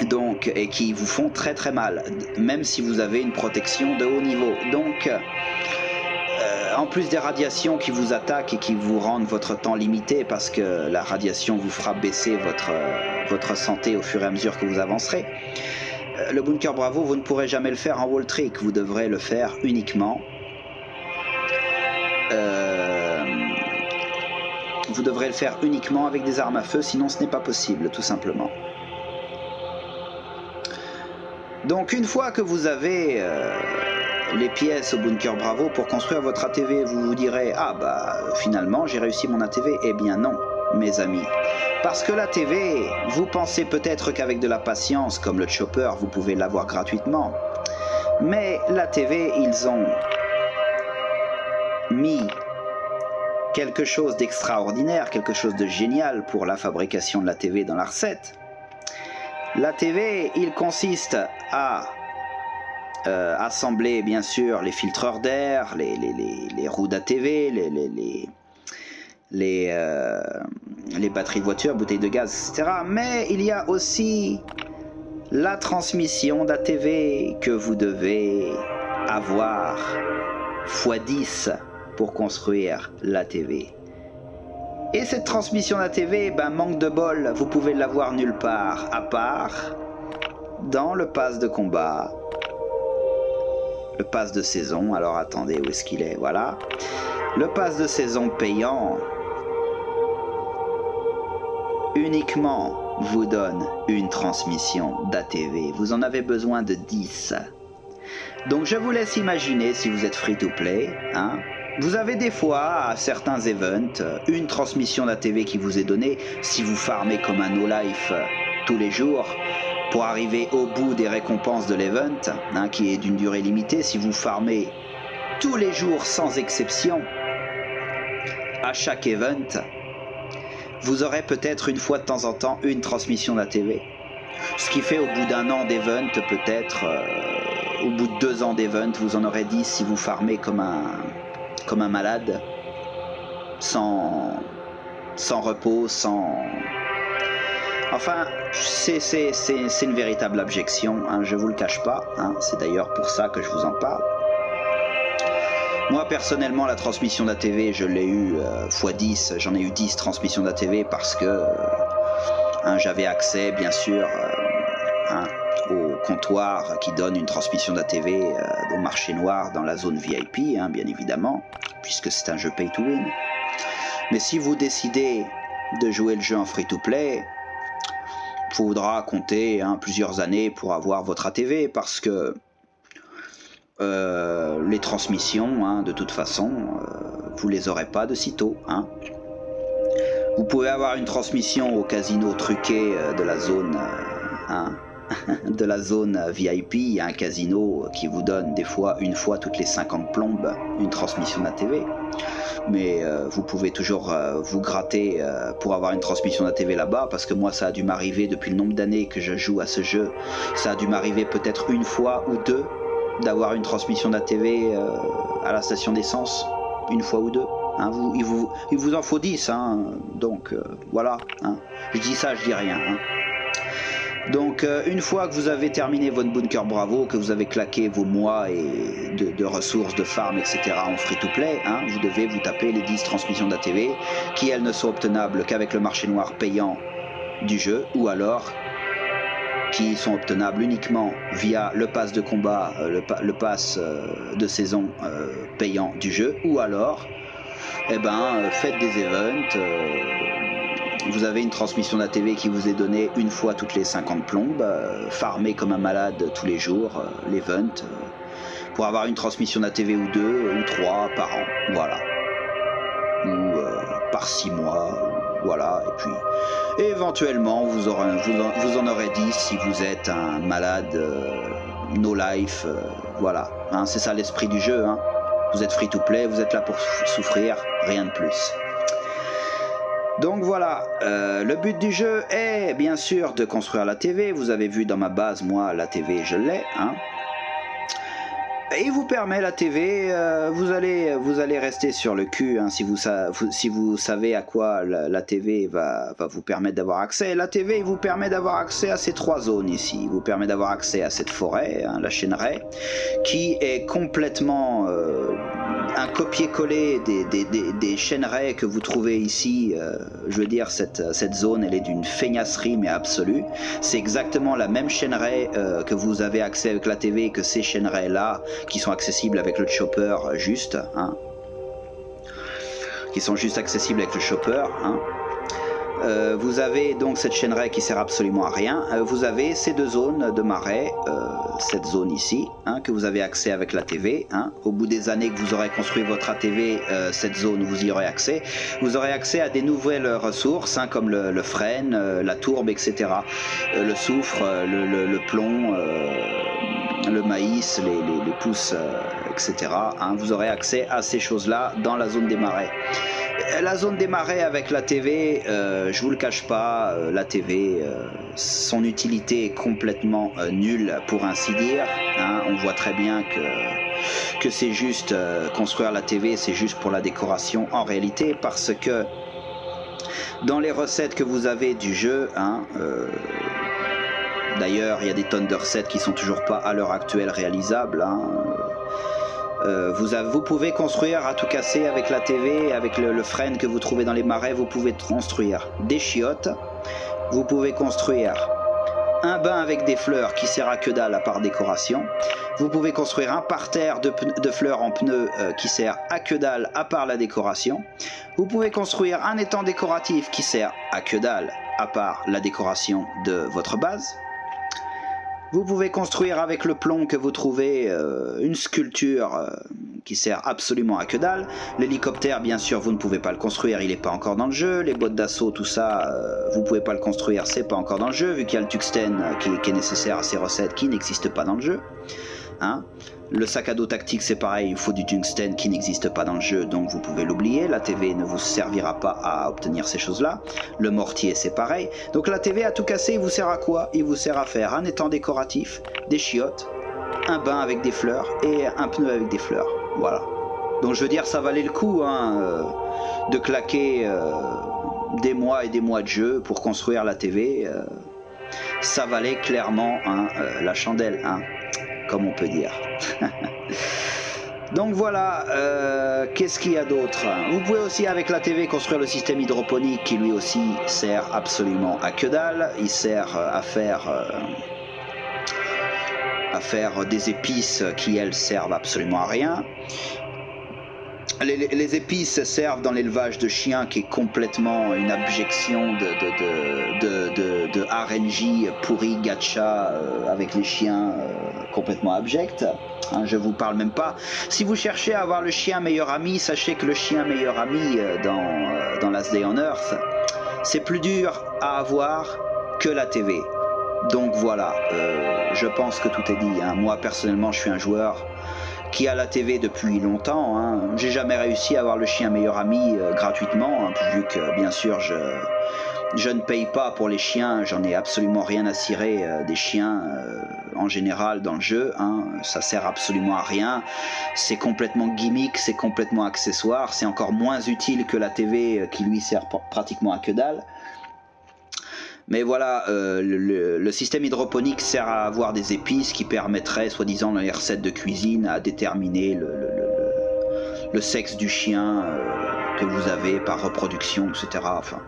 Donc, et qui vous font très très mal, même si vous avez une protection de haut niveau. Donc, en plus des radiations qui vous attaquent et qui vous rendent votre temps limité, parce que la radiation vous fera baisser votre santé au fur et à mesure que vous avancerez, le bunker Bravo, vous ne pourrez jamais le faire en wall trick, vous devrez le faire uniquement avec des armes à feu, sinon ce n'est pas possible, tout simplement. Donc une fois que vous avez les pièces au bunker Bravo pour construire votre ATV, vous vous direz « Ah bah finalement j'ai réussi mon ATV ». Eh bien non, mes amis. Parce que l'ATV, vous pensez peut-être qu'avec de la patience, comme le chopper, vous pouvez l'avoir gratuitement. Mais l'ATV, ils ont mis quelque chose d'extraordinaire, quelque chose de génial pour la fabrication de l'ATV dans la recette. L'ATV, il consiste à assembler bien sûr les filtreurs d'air, les roues d'ATV, les batteries de voiture, bouteilles de gaz, etc. Mais il y a aussi la transmission d'ATV que vous devez avoir x10 pour construire l'ATV. Et cette transmission d'ATV, manque de bol, vous pouvez l'avoir nulle part, à part dans le pass de combat, le pass de saison. Alors attendez, où est-ce qu'il est? Voilà. Le pass de saison payant uniquement vous donne une transmission d'ATV. Vous en avez besoin de 10. Donc je vous laisse imaginer, si vous êtes free to play, hein, vous avez des fois, à certains events, une transmission d'ATV qui vous est donnée si vous farmez comme un no-life tous les jours pour arriver au bout des récompenses de l'event, hein, qui est d'une durée limitée. Si vous farmez tous les jours sans exception, à chaque event, vous aurez peut-être une fois de temps en temps une transmission d'ATV. Ce qui fait au bout d'un an d'event, peut-être au bout de 2 ans d'event, vous en aurez 10 si vous farmez comme un malade, sans repos, sans... Enfin, c'est une véritable abjection, hein, je vous le cache pas, hein, c'est d'ailleurs pour ça que je vous en parle. Moi personnellement, la transmission d'ATV, je l'ai eu x10, j'en ai eu 10 transmissions d'ATV parce que j'avais accès bien sûr au comptoir qui donne une transmission d'ATV au marché noir dans la zone VIP, hein, bien évidemment, puisque c'est un jeu pay to win. Mais si vous décidez de jouer le jeu en free to play, il faudra compter plusieurs années pour avoir votre ATV, parce que les transmissions, de toute façon, vous les aurez pas de sitôt. Vous pouvez avoir une transmission au casino truqué de la zone, de la zone VIP. Il y a un casino qui vous donne des fois, une fois toutes les 50 plombes, une transmission d'ATV. Mais vous pouvez toujours vous gratter pour avoir une transmission d'ATV là-bas, parce que moi ça a dû m'arriver depuis le nombre d'années que je joue à ce jeu, ça a dû m'arriver peut-être une fois ou deux d'avoir une transmission d'ATV à la station d'essence, une fois ou deux. Il vous en faut 10, donc voilà. Je dis ça, je dis rien. Donc une fois que vous avez terminé votre bunker Bravo, que vous avez claqué vos mois de ressources, de farm, etc. en free-to-play, vous devez vous taper les 10 transmissions d'ATV, qui elles ne sont obtenables qu'avec le marché noir payant du jeu, ou alors qui sont obtenables uniquement via le pass de combat, le pass de saison payant du jeu, ou alors faites des events. Vous avez une transmission d'ATV qui vous est donnée une fois toutes les 50 plombes, farmez comme un malade tous les jours l'event, pour avoir une transmission d'ATV ou 2 ou 3 par an, voilà, ou par 6 mois, voilà, et puis éventuellement vous en aurez 10 si vous êtes un malade no life, voilà, hein, c'est ça l'esprit du jeu, hein. Vous êtes free to play, vous êtes là pour souffrir, rien de plus. Donc voilà, le but du jeu est bien sûr de construire la TV. Vous avez vu dans ma base, moi la TV je l'ai, hein. Et il vous permet, la TV, vous allez rester sur le cul, hein, si vous savez à quoi la TV va vous permettre d'avoir accès. La TV vous permet d'avoir accès à ces 3 zones ici. Il vous permet d'avoir accès à cette forêt, hein, la chêneraie, qui est complètement un copier-coller des chêneraies que vous trouvez ici. Je veux dire, cette zone, elle est d'une feignasserie mais absolue. C'est exactement la même chêneraie que vous avez accès avec la TV, que ces chêneraies là qui sont accessibles avec le chopper juste, hein, qui sont juste accessibles avec le chopper, hein. Vous avez donc cette chêneraie qui sert absolument à rien. Vous avez ces 2 zones de marais, cette zone ici, hein, que vous avez accès avec la TV, hein. Au bout des années que vous aurez construit votre ATV, cette zone, vous y aurez accès. Vous aurez accès à des nouvelles ressources, hein, comme le frêne, la tourbe, etc. Le soufre, le plomb, le maïs, les pousses, etc. Hein. Vous aurez accès à ces choses-là dans la zone des marais. La zone des marais avec la TV, je vous le cache pas, la TV, son utilité est complètement nulle, pour ainsi dire, hein. On voit très bien que c'est juste construire la TV, c'est juste pour la décoration en réalité, parce que dans les recettes que vous avez du jeu, hein, d'ailleurs il y a des tonnes de recettes qui sont toujours pas à l'heure actuelle réalisables, hein. Vous pouvez construire à tout casser avec la TV, avec le frêne que vous trouvez dans les marais. Vous pouvez construire des chiottes, vous pouvez construire un bain avec des fleurs qui sert à que dalle à part décoration, vous pouvez construire un parterre de fleurs en pneus qui sert à que dalle à part la décoration, vous pouvez construire un étang décoratif qui sert à que dalle à part la décoration de votre base. Vous pouvez construire avec le plomb que vous trouvez une sculpture qui sert absolument à que dalle. L'hélicoptère, bien sûr, vous ne pouvez pas le construire, il n'est pas encore dans le jeu. Les bottes d'assaut, tout ça, vous ne pouvez pas le construire, c'est pas encore dans le jeu, vu qu'il y a le tungstène qui est nécessaire à ces recettes qui n'existent pas dans le jeu, hein. Le sac à dos tactique, c'est pareil, il faut du tungstène qui n'existe pas dans le jeu, donc vous pouvez l'oublier. La TV ne vous servira pas à obtenir ces choses-là. Le mortier, c'est pareil. Donc la TV, à tout casser, il vous sert à quoi? Il vous sert à faire un étang décoratif, des chiottes, un bain avec des fleurs et un pneu avec des fleurs. Voilà. Donc je veux dire, ça valait le coup, hein, de claquer des mois et des mois de jeu pour construire la TV. Ça valait clairement, hein, la chandelle, hein, comme on peut dire. Donc voilà, qu'est-ce qu'il y a d'autre? Vous pouvez aussi avec la TV construire le système hydroponique qui lui aussi sert absolument à que dalle. Il sert à faire des épices qui elles servent absolument à rien. Les épices servent dans l'élevage de chiens qui est complètement une abjection de RNG pourri gacha avec les chiens complètement abjects. Hein, je vous parle même pas. Si vous cherchez à avoir le chien meilleur ami, sachez que le chien meilleur ami dans Last Day on Earth, c'est plus dur à avoir que la TV. Donc voilà, je pense que tout est dit, hein. Moi personnellement, je suis un joueur qui a la TV depuis longtemps, hein. J'ai jamais réussi à avoir le chien meilleur ami gratuitement, hein, vu que bien sûr je ne paye pas pour les chiens, j'en ai absolument rien à cirer des chiens en général dans le jeu, hein. Ça sert absolument à rien, c'est complètement gimmick, c'est complètement accessoire, c'est encore moins utile que la TV qui lui sert pratiquement à que dalle. Mais voilà, le système hydroponique sert à avoir des épices qui permettraient, soi-disant dans les recettes de cuisine, à déterminer le sexe du chien que vous avez par reproduction, etc. Enfin,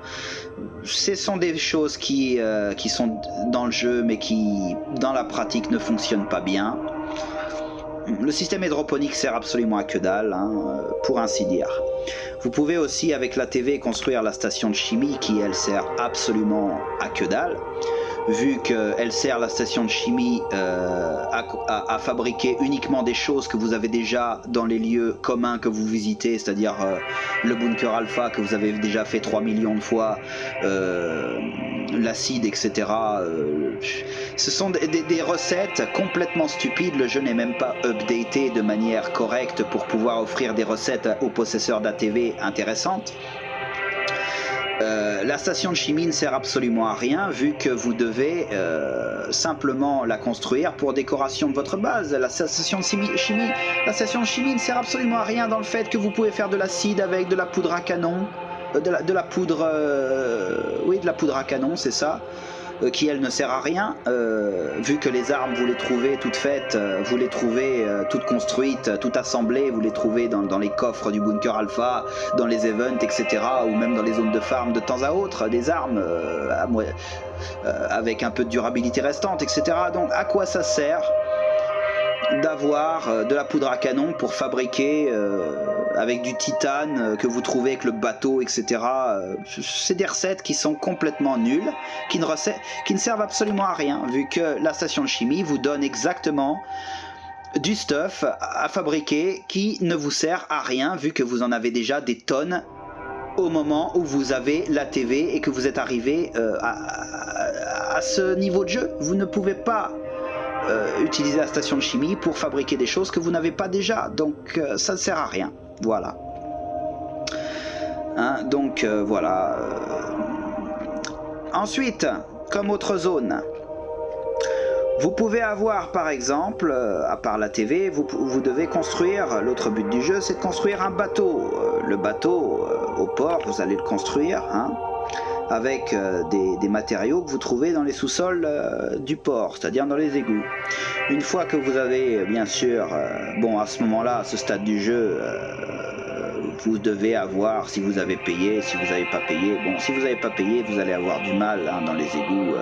ce sont des choses qui sont dans le jeu, mais qui, dans la pratique, ne fonctionnent pas bien. Le système hydroponique sert absolument à que dalle, hein, pour ainsi dire. Vous pouvez aussi, avec la TV, construire la station de chimie qui, elle, sert absolument à que dalle, vu qu'elle sert, la station de chimie, à fabriquer uniquement des choses que vous avez déjà dans les lieux communs que vous visitez, c'est-à-dire le bunker alpha que vous avez déjà fait 3 millions de fois, l'acide, etc. Ce sont des recettes complètement stupides. Le jeu n'est même pas updaté de manière correcte pour pouvoir offrir des recettes aux possesseurs d'ATV intéressantes. La station de chimie ne sert absolument à rien, vu que vous devez simplement la construire pour décoration de votre base. La station de chimie ne sert absolument à rien, dans le fait que vous pouvez faire de l'acide avec de la poudre à canon, de la poudre à canon, c'est ça. Qui elle ne sert à rien, vu que les armes vous les trouvez toutes faites, vous les trouvez toutes construites, toutes assemblées, vous les trouvez dans les coffres du bunker alpha, dans les events, etc., ou même dans les zones de farm de temps à autre, des armes avec un peu de durabilité restante, etc. Donc à quoi ça sert d'avoir de la poudre à canon pour fabriquer avec du titane que vous trouvez avec le bateau, etc. C'est des recettes qui sont complètement nulles, qui ne servent absolument à rien, vu que la station de chimie vous donne exactement du stuff à fabriquer qui ne vous sert à rien, vu que vous en avez déjà des tonnes au moment où vous avez la TV et que vous êtes arrivé à ce niveau de jeu. Vous ne pouvez pas utiliser la station de chimie pour fabriquer des choses que vous n'avez pas déjà, donc ça ne sert à rien. Voilà. Hein, donc voilà. Ensuite, comme autre zone, vous pouvez avoir, par exemple, à part la TV, vous devez construire, l'autre but du jeu, c'est de construire un bateau. Le bateau, au port, vous allez le construire, hein, avec des matériaux que vous trouvez dans les sous-sols du port, c'est-à-dire dans les égouts. Une fois que vous avez, bien sûr, bon, à ce moment-là, à ce stade du jeu, vous devez avoir, si vous avez payé, si vous n'avez pas payé, bon, si vous n'avez pas payé, vous allez avoir du mal, hein, dans les égouts,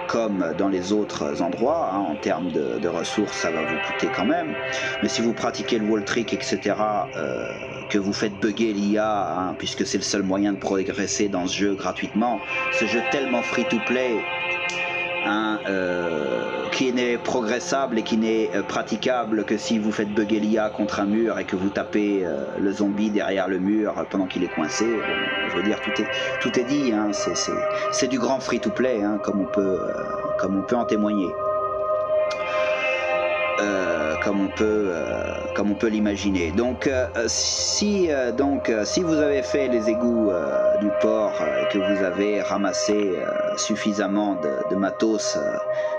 comme dans les autres endroits, hein, en termes de ressources, ça va vous coûter quand même. Mais si vous pratiquez le wall trick, etc., que vous faites bugger l'IA, hein, puisque c'est le seul moyen de progresser dans ce jeu gratuitement, ce jeu tellement free-to-play, hein, qui n'est progressable et qui n'est praticable que si vous faites bugger l'IA contre un mur et que vous tapez le zombie derrière le mur pendant qu'il est coincé. Je veux dire, tout est dit, hein, c'est du grand free-to-play, hein, comme on peut en témoigner. Comme on peut l'imaginer. Donc, si vous avez fait les égouts du port et que vous avez ramassé suffisamment de matos,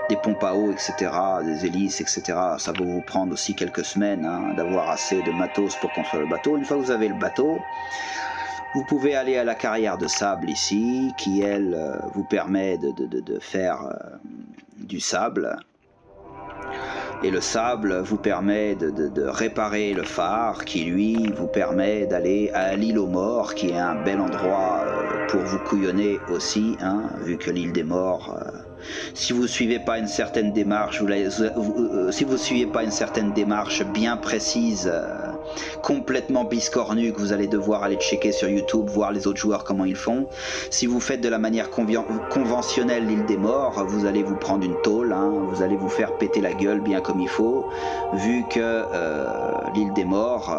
des pompes à eau, etc., des hélices, etc., ça va vous prendre aussi quelques semaines, hein, d'avoir assez de matos pour construire le bateau. Une fois que vous avez le bateau, vous pouvez aller à la carrière de sable ici, qui elle vous permet de faire du sable. Et le sable vous permet de réparer le phare, qui lui vous permet d'aller à l'île aux morts, qui est un bel endroit pour vous couillonner aussi, hein, vu que l'île des morts, si vous suivez pas une certaine démarche, si vous suivez pas une certaine démarche bien précise, complètement biscornue, que vous allez devoir aller checker sur YouTube, voir les autres joueurs comment ils font. Si vous faites de la manière conventionnelle l'île des morts, vous allez vous prendre une tôle, hein, vous allez vous faire péter la gueule bien comme il faut, vu que l'île des morts,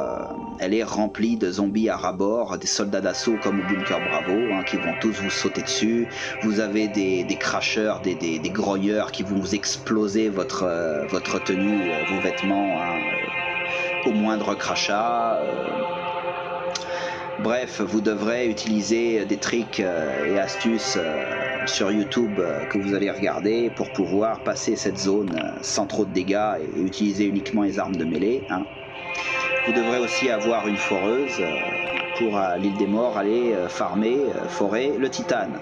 elle est remplie de zombies à ras-bord, des soldats d'assaut comme au Bunker Bravo, hein, qui vont tous vous sauter dessus. Vous avez des cracheurs, des grogneurs qui vont vous exploser votre tenue, vos vêtements, hein, au moindre crachat. Bref, vous devrez utiliser des tricks et astuces sur YouTube que vous allez regarder pour pouvoir passer cette zone sans trop de dégâts et utiliser uniquement les armes de mêlée, hein. Vous devrez aussi avoir une foreuse pour l'île des morts aller forer le titane.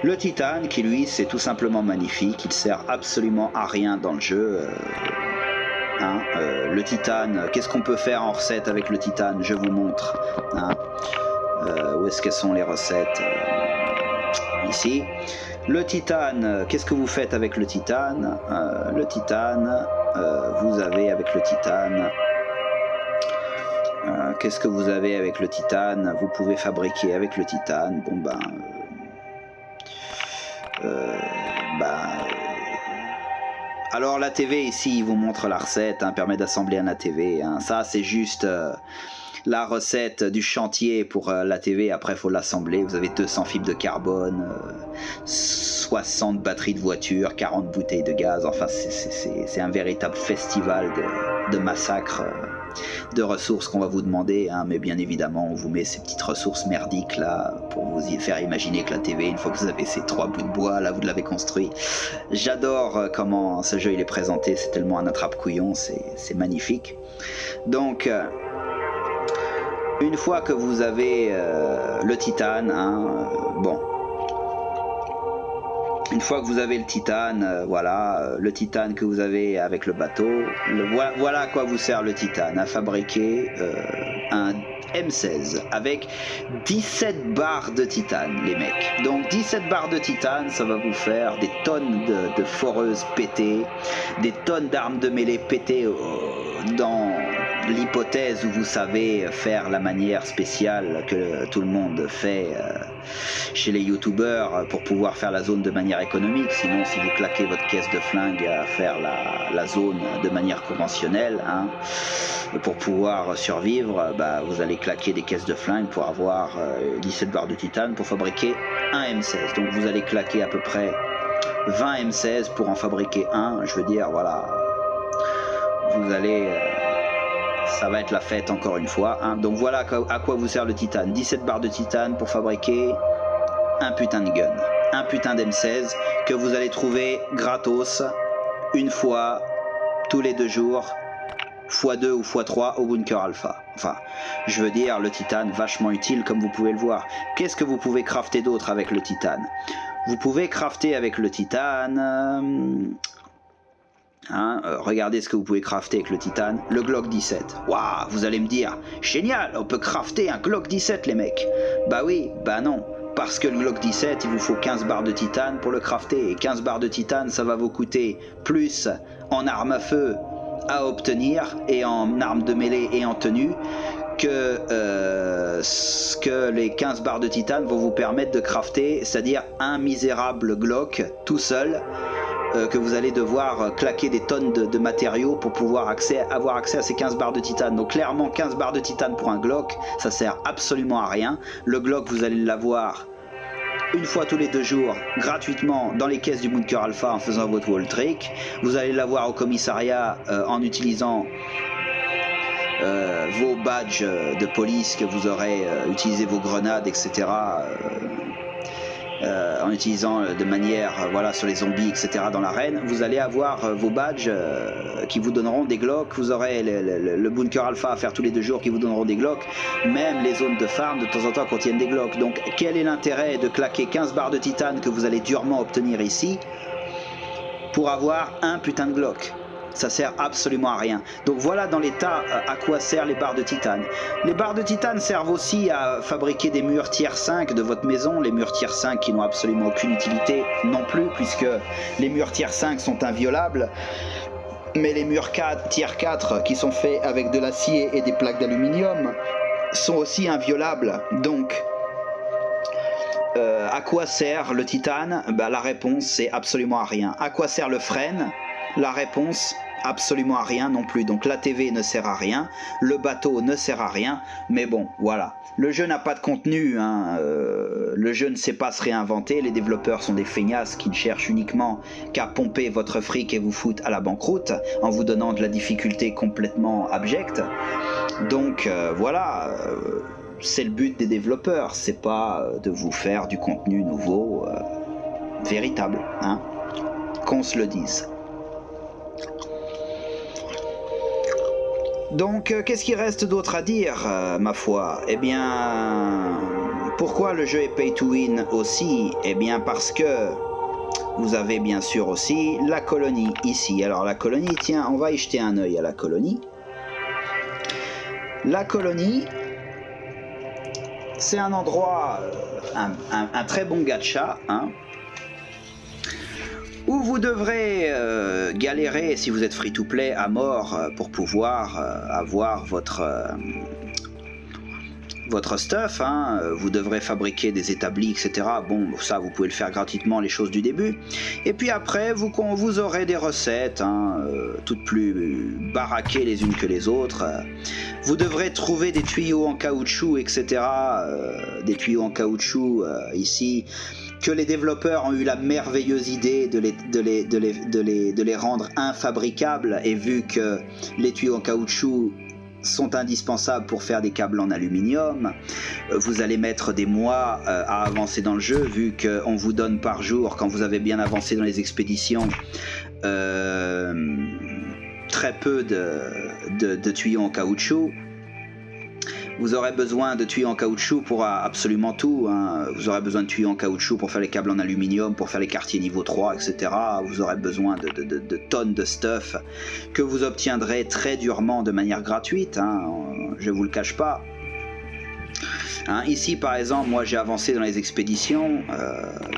Le titane qui lui c'est tout simplement magnifique, il sert absolument à rien dans le jeu. hein. Le titane, qu'est-ce qu'on peut faire en recette avec le titane? Je vous montre, hein. Où est-ce qu'elles sont les recettes? Ici. Le titane, qu'est-ce que vous faites avec le titane? Le titane, vous avez avec le titane... qu'est-ce que vous avez avec le titane? Vous pouvez fabriquer avec le titane. Bon alors la TV ici, il vous montre la recette, hein, permet d'assembler un ATV. Hein. Ça c'est juste la recette du chantier pour la TV. Après il faut l'assembler. Vous avez 200 fibres de carbone, 60 batteries de voiture, 40 bouteilles de gaz. Enfin c'est un véritable festival de massacre. De ressources qu'on va vous demander, hein, mais bien évidemment on vous met ces petites ressources merdiques là pour vous y faire imaginer que la TV, une fois que vous avez ces 3 bouts de bois là, vous l'avez construit. J'adore comment ce jeu il est présenté, c'est tellement un attrape-couillon, c'est magnifique. Donc une fois que vous avez le titane, hein, bon. Une fois que vous avez le titane, voilà, le titane que vous avez avec le bateau, voilà à quoi vous sert le titane, à fabriquer un M16 avec 17 barres de titane, les mecs. Donc 17 barres de titane, ça va vous faire des tonnes de foreuses pétées, des tonnes d'armes de mêlée pétées dans l'hypothèse où vous savez faire la manière spéciale que tout le monde fait chez les youtubeurs pour pouvoir faire la zone de manière économique. Sinon, si vous claquez votre caisse de flingue à faire la zone de manière conventionnelle, hein, pour pouvoir survivre, bah, vous allez claquer des caisses de flingue pour avoir 17 barres de titane pour fabriquer un M16. Donc vous allez claquer à peu près 20 M16 pour en fabriquer un. Je veux dire, voilà, vous allez... ça va être la fête encore une fois, hein. Donc voilà à quoi vous sert le titane. 17 barres de titane pour fabriquer un putain de gun, un putain d'M16 que vous allez trouver gratos une fois tous les 2 jours, x2 ou x3 au bunker alpha. Enfin, je veux dire, le titane vachement utile comme vous pouvez le voir. Qu'est-ce que vous pouvez crafter d'autre avec le titane? Vous pouvez crafter avec le titane... Hein, regardez ce que vous pouvez crafter avec le titane, le Glock 17. Waouh, vous allez me dire, génial, on peut crafter un Glock 17 les mecs. Bah oui, bah non, parce que le Glock 17, il vous faut 15 barres de titane pour le crafter. Et 15 barres de titane, ça va vous coûter plus en arme à feu à obtenir et en arme de mêlée et en tenue que ce que les 15 barres de titane vont vous permettre de crafter, c'est-à-dire un misérable Glock tout seul. Que vous allez devoir claquer des tonnes de matériaux pour pouvoir avoir accès à ces 15 barres de titane. Donc clairement 15 barres de titane pour un Glock, ça sert absolument à rien. Le Glock, vous allez l'avoir une fois tous les 2 jours gratuitement dans les caisses du bunker alpha en faisant votre wall trick. Vous allez l'avoir au commissariat en utilisant vos badges de police que vous aurez utilisé, vos grenades, etc. En utilisant de manière voilà, sur les zombies, etc. dans l'arène, vous allez avoir vos badges qui vous donneront des Glocks. Vous aurez le bunker alpha à faire tous les 2 jours qui vous donneront des Glocks. Même les zones de farm de temps en temps contiennent des Glocks. Donc quel est l'intérêt de claquer 15 barres de titane que vous allez durement obtenir ici pour avoir un putain de Glock? Ça sert absolument à rien. Donc voilà dans l'état à quoi servent les barres de titane. Les barres de titane servent aussi à fabriquer des murs tier 5 de votre maison. Les murs tier 5 qui n'ont absolument aucune utilité non plus, puisque les murs tier 5 sont inviolables. Mais les murs tier 4 qui sont faits avec de l'acier et des plaques d'aluminium sont aussi inviolables. Donc à quoi sert le titane? Bah, la réponse c'est absolument à rien. À quoi sert le frêne? La réponse, absolument à rien non plus. Donc la TV ne sert à rien, le bateau ne sert à rien, mais bon, voilà. Le jeu n'a pas de contenu, hein. Le jeu ne sait pas se réinventer, les développeurs sont des feignasses qui ne cherchent uniquement qu'à pomper votre fric et vous foutre à la banqueroute en vous donnant de la difficulté complètement abjecte. Donc voilà, c'est le but des développeurs, c'est pas de vous faire du contenu nouveau véritable, hein. Qu'on se le dise. Donc, qu'est-ce qu'il reste d'autre à dire, ma foi? Eh bien, pourquoi le jeu est pay to win aussi? Eh bien, parce que Vous avez bien sûr aussi la colonie ici. Alors la colonie, tiens, on va y jeter un œil à la colonie. La colonie, c'est un endroit, un très bon gacha, hein, où vous devrez galérer, si vous êtes free-to-play, à mort pour pouvoir avoir votre stuff, hein. Vous devrez fabriquer des établis, etc. Bon, ça, vous pouvez le faire gratuitement, les choses du début. Et puis après, vous aurez des recettes, hein, toutes plus baraquées les unes que les autres. Vous devrez trouver des tuyaux en caoutchouc, etc. Des tuyaux en caoutchouc, ici, que les développeurs ont eu la merveilleuse idée de les rendre infabricables. Et vu que les tuyaux en caoutchouc sont indispensables pour faire des câbles en aluminium, vous allez mettre des mois à avancer dans le jeu, vu qu'on vous donne par jour, quand vous avez bien avancé dans les expéditions, très peu de tuyaux en caoutchouc. Vous aurez besoin de tuyaux en caoutchouc pour absolument tout, hein. Vous aurez besoin de tuyaux en caoutchouc pour faire les câbles en aluminium, pour faire les quartiers niveau 3, etc. Vous aurez besoin de tonnes de stuff que vous obtiendrez très durement de manière gratuite, hein. Je ne vous le cache pas. Hein, ici par exemple, moi j'ai avancé dans les expéditions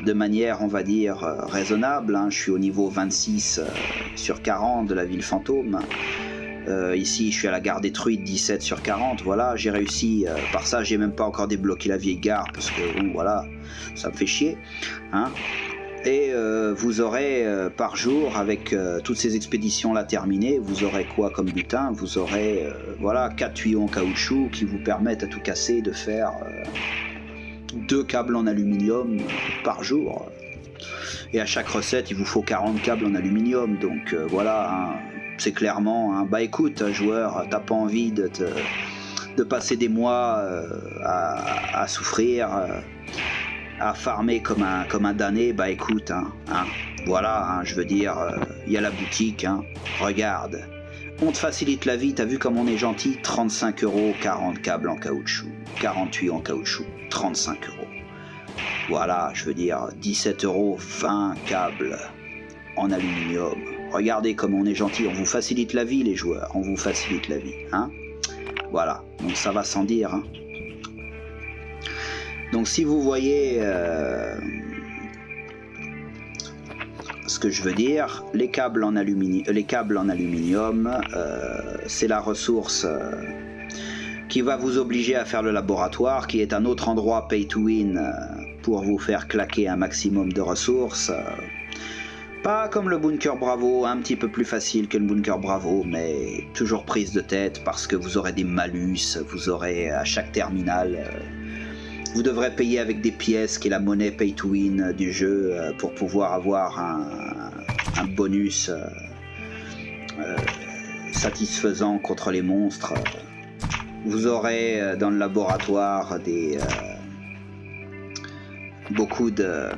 de manière, on va dire, raisonnable, hein. Je suis au niveau 26 sur 40 de la ville fantôme. Ici je suis à la gare détruite 17 sur 40, voilà, j'ai réussi, par ça j'ai même pas encore débloqué la vieille gare parce que bon, voilà, ça me fait chier, hein. Et vous aurez par jour, avec toutes ces expéditions là terminées, vous aurez quoi comme butin? Vous aurez voilà, 4 tuyaux en caoutchouc qui vous permettent à tout casser de faire 2 câbles en aluminium par jour. Et à chaque recette il vous faut 40 câbles en aluminium, donc voilà, hein. C'est clairement, hein, bah écoute, joueur, t'as pas envie de passer des mois à souffrir, à farmer comme un damné, bah écoute, hein, voilà, hein, je veux dire, il y a la boutique, hein, regarde, on te facilite la vie, t'as vu comme on est gentil, 35 €, 40 câbles en caoutchouc, 48 en caoutchouc, 35 €. Voilà, je veux dire, 17 €, 20 câbles en aluminium. Regardez comme on est gentil, on vous facilite la vie les joueurs, on vous facilite la vie, hein. Voilà, donc ça va sans dire, hein. Donc si vous voyez ce que je veux dire, les câbles en aluminium, c'est la ressource qui va vous obliger à faire le laboratoire, qui est un autre endroit pay to win pour vous faire claquer un maximum de ressources. Pas comme le Bunker Bravo, un petit peu plus facile que le Bunker Bravo, mais toujours prise de tête parce que vous aurez des malus, vous aurez à chaque terminal, vous devrez payer avec des pièces qui est la monnaie pay to win du jeu pour pouvoir avoir un bonus satisfaisant contre les monstres. Vous aurez dans le laboratoire beaucoup de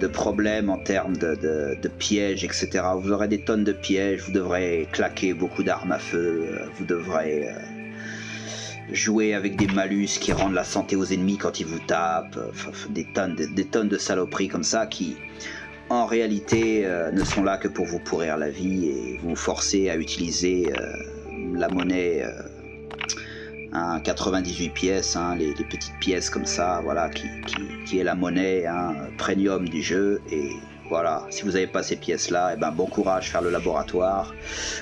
problèmes en termes de pièges, etc. Vous aurez des tonnes de pièges, vous devrez claquer beaucoup d'armes à feu, vous devrez jouer avec des malus qui rendent la santé aux ennemis quand ils vous tapent, des tonnes de saloperies comme ça qui, en réalité, ne sont là que pour vous pourrir la vie et vous forcer à utiliser la monnaie 98 pièces, hein, les petites pièces comme ça, voilà, qui est la monnaie, hein, premium du jeu. Et voilà, si vous n'avez pas ces pièces là, et ben bon courage faire le laboratoire.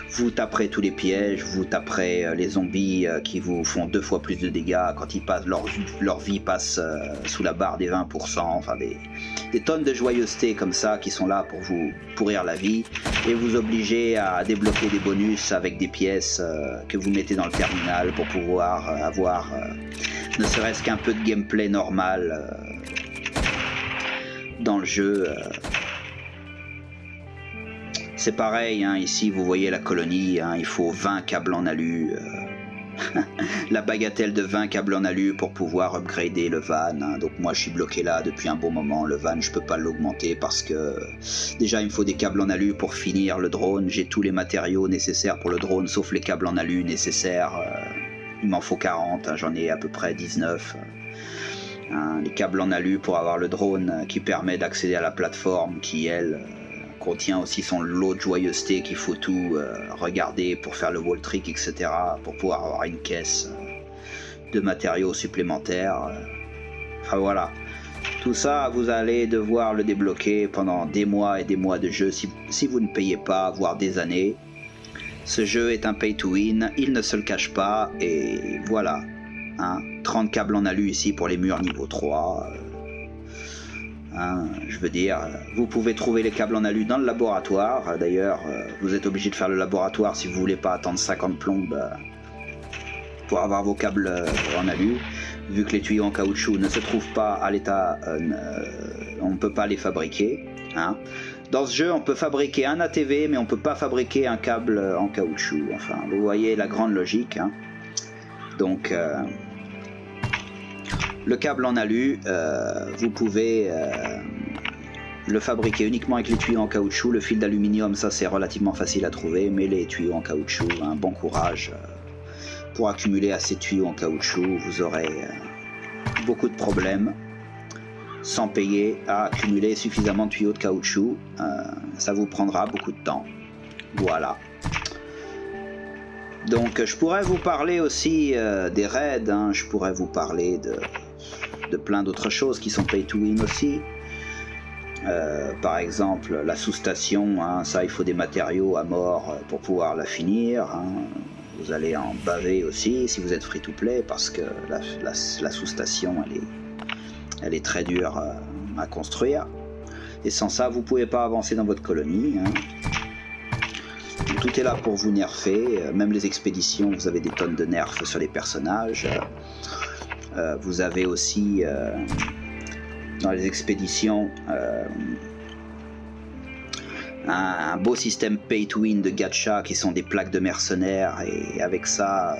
Vous taperez tous les pièges, vous taperez les zombies qui vous font 2 fois plus de dégâts quand ils passent, leur vie passe sous la barre des 20%, enfin des tonnes de joyeuseté comme ça qui sont là pour vous pourrir la vie et vous obliger à débloquer des bonus avec des pièces que vous mettez dans le terminal pour pouvoir avoir ne serait-ce qu'un peu de gameplay normal dans le jeu. C'est pareil, hein, ici vous voyez la colonie, hein, il faut 20 câbles en alu. La bagatelle de 20 câbles en alu pour pouvoir upgrader le van, hein. Donc moi je suis bloqué là depuis un bon moment. Le van je peux pas l'augmenter parce que déjà il me faut des câbles en alu pour finir le drone. J'ai tous les matériaux nécessaires pour le drone sauf les câbles en alu nécessaires. Il m'en faut 40, hein, j'en ai à peu près 19. Hein, les câbles en alu pour avoir le drone qui permet d'accéder à la plateforme qui, elle, contient aussi son lot de joyeuseté qu'il faut tout regarder pour faire le wall trick, etc. Pour pouvoir avoir une caisse de matériaux supplémentaires. Enfin voilà. Tout ça, vous allez devoir le débloquer pendant des mois et des mois de jeu si vous ne payez pas, voire des années. Ce jeu est un pay to win, il ne se le cache pas, et voilà. Hein, 30 câbles en alu ici pour les murs niveau 3. Hein, je veux dire, vous pouvez trouver les câbles en alu dans le laboratoire. D'ailleurs, vous êtes obligé de faire le laboratoire si vous voulez pas attendre 50 plombes pour avoir vos câbles en alu. Vu que les tuyaux en caoutchouc ne se trouvent pas à l'état, on ne peut pas les fabriquer. Hein. Dans ce jeu, on peut fabriquer un ATV, mais on ne peut pas fabriquer un câble en caoutchouc. Enfin, vous voyez la grande logique. Hein. Donc, le câble en alu, vous pouvez le fabriquer uniquement avec les tuyaux en caoutchouc. Le fil d'aluminium, ça c'est relativement facile à trouver, mais les tuyaux en caoutchouc, un bon courage. Pour accumuler assez de tuyaux en caoutchouc, vous aurez beaucoup de problèmes sans payer à accumuler suffisamment de tuyaux de caoutchouc. Ça vous prendra beaucoup de temps. Voilà. Donc je pourrais vous parler aussi des raids, hein. Je pourrais vous parler de plein d'autres choses qui sont pay to win aussi. Par exemple la sous-station, hein, ça il faut des matériaux à mort pour pouvoir la finir. Hein. Vous allez en baver aussi si vous êtes free to play parce que la sous-station elle est très dure à construire. Et sans ça vous pouvez pas avancer dans votre colonie. Hein. Tout est là pour vous nerfer, même les expéditions, vous avez des tonnes de nerfs sur les personnages. Vous avez aussi dans les expéditions un beau système pay to win de gacha qui sont des plaques de mercenaires, et avec ça,